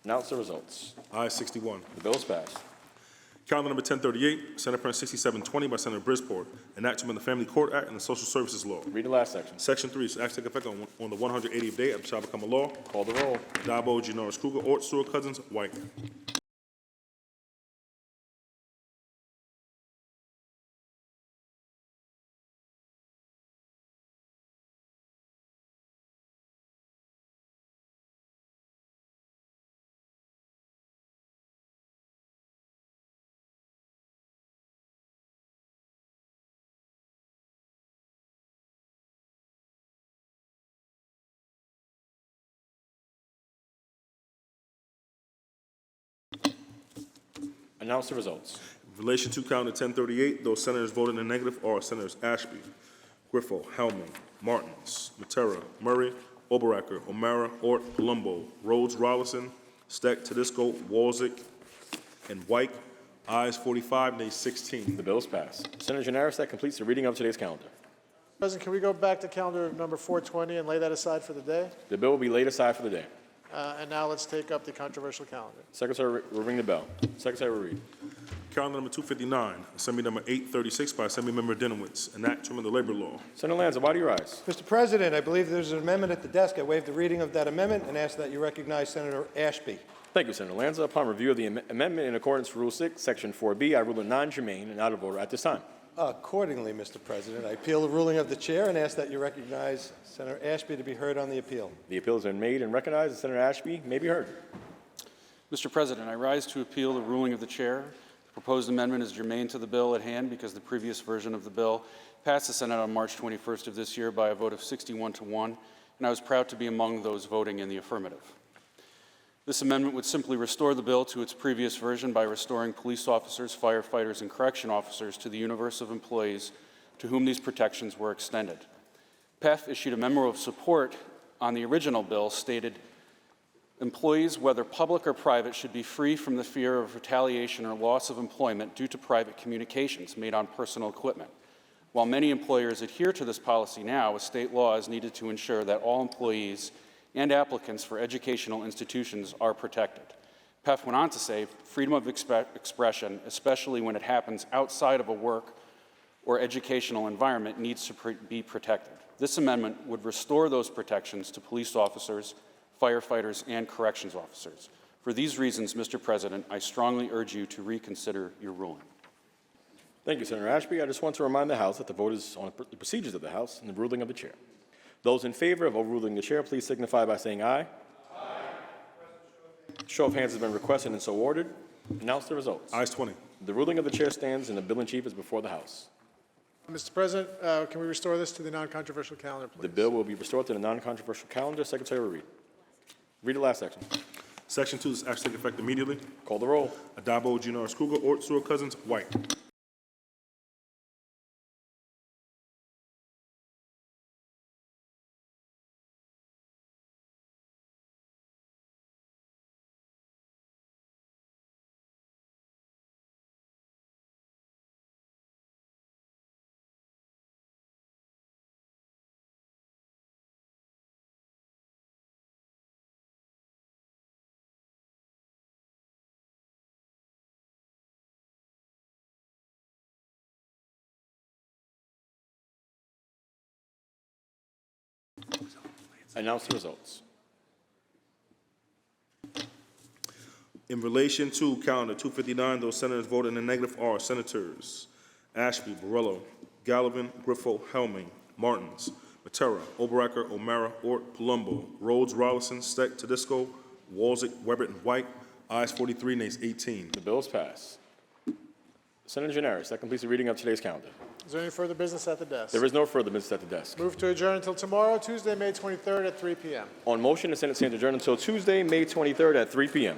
Announce the results. Ayes 61. The bill is passed. Calendar number 1038, Senate Print 6720 by Senator Brisport, an act to amend the Family Court Act and the Social Services Law. Read the last section. Section 3, this act shall take effect on the 180th day of the shall become a law. Call the roll. Adabo, Gianaris Cougar, Ort, Sewell Cousins, White. Announce the results. In relation to calendar 1038, those senators voted in the negative are Senators Ashby, Griffo, Hellman, Martins, Matera, Murray, Oberacker, O'Mara, Ort, Palumbo, Rhodes, Rollison, Steck, Tedisco, Walzek, and White. Ayes 45, nays 16. The bill is passed. Senator Gianaris, that completes the reading of today's calendar. President, can we go back to calendar number 420 and lay that aside for the day? The bill will be laid aside for the day. And now let's take up the controversial calendar. Secretary will ring the bell. Secretary will read. Calendar number 259, Assembly number 836 by Assemblymember Dinowitz, an act to amend the labor law. Senator Lanza, why do you rise? Mr. President, I believe there's an amendment at the desk. I waive the reading of that amendment and ask that you recognize Senator Ashby. Thank you, Senator Lanza. Upon review of the amendment in accordance with Rule 6, Section 4B, I rule it non-germane and out of order at this time. Accordingly, Mr. President, I appeal the ruling of the chair and ask that you recognize Senator Ashby to be heard on the appeal. The appeal has been made and recognized, and Senator Ashby may be heard. Mr. President, I rise to appeal the ruling of the chair. The Proposed amendment is germane to the bill at hand because the previous version of the bill passed the Senate on March 21st of this year by a vote of 61-1, and I was proud to be among those voting in the affirmative. This amendment would simply restore the bill to its previous version by restoring police officers, firefighters, and correction officers to the universe of employees to whom these protections were extended. PEF issued a memo of support on the original bill stated, employees, whether public or private, should be free from the fear of retaliation or loss of employment due to private communications made on personal equipment. While many employers adhere to this policy now, a state law is needed to ensure that all employees and applicants for educational institutions are protected. PEF went on to say, freedom of expression, especially when it happens outside of a work or educational environment, needs to be protected. This amendment would restore those protections to police officers, firefighters, and corrections officers. For these reasons, Mr. President, I strongly urge you to reconsider your ruling. Thank you, Senator Ashby. I just want to remind the House that the vote is on the procedures of the House and the ruling of the chair. Those in favor of overruling the chair, please signify by saying aye. Aye. Show of hands has been requested and so ordered. Announce the results. Ayes 20. The ruling of the chair stands and the bill in chief is before the House. Mr. President, can we restore this to the non-controversial calendar, please? The bill will be restored to the non-controversial calendar. Secretary will read. Read the last section. Section 2 is act to take effect immediately. Call the roll. Adabo, Junior Kruger, Ort, Stewart Cousins, White. Announce the results. In relation to calendar 259, those senators voted in the negative are Senators Ashby, Borrello, Gallivan, Griffo, Helming, Martins, Matera, Oberacker, O'Mara, Ort, Palumbo, Rhodes, Rollison, Steck, Tedisco, Walzick, Webbert, and White. Ayes 43, nays 18. The bill is passed. Senator Gianaris, that completes the reading of today's calendar. Is there any further business at the desk? There is no further business at the desk. Move to adjourn until tomorrow, Tuesday, May 23rd at 3 p.m. On motion, the Senate stands adjourned until Tuesday, May 23rd at 3 p.m.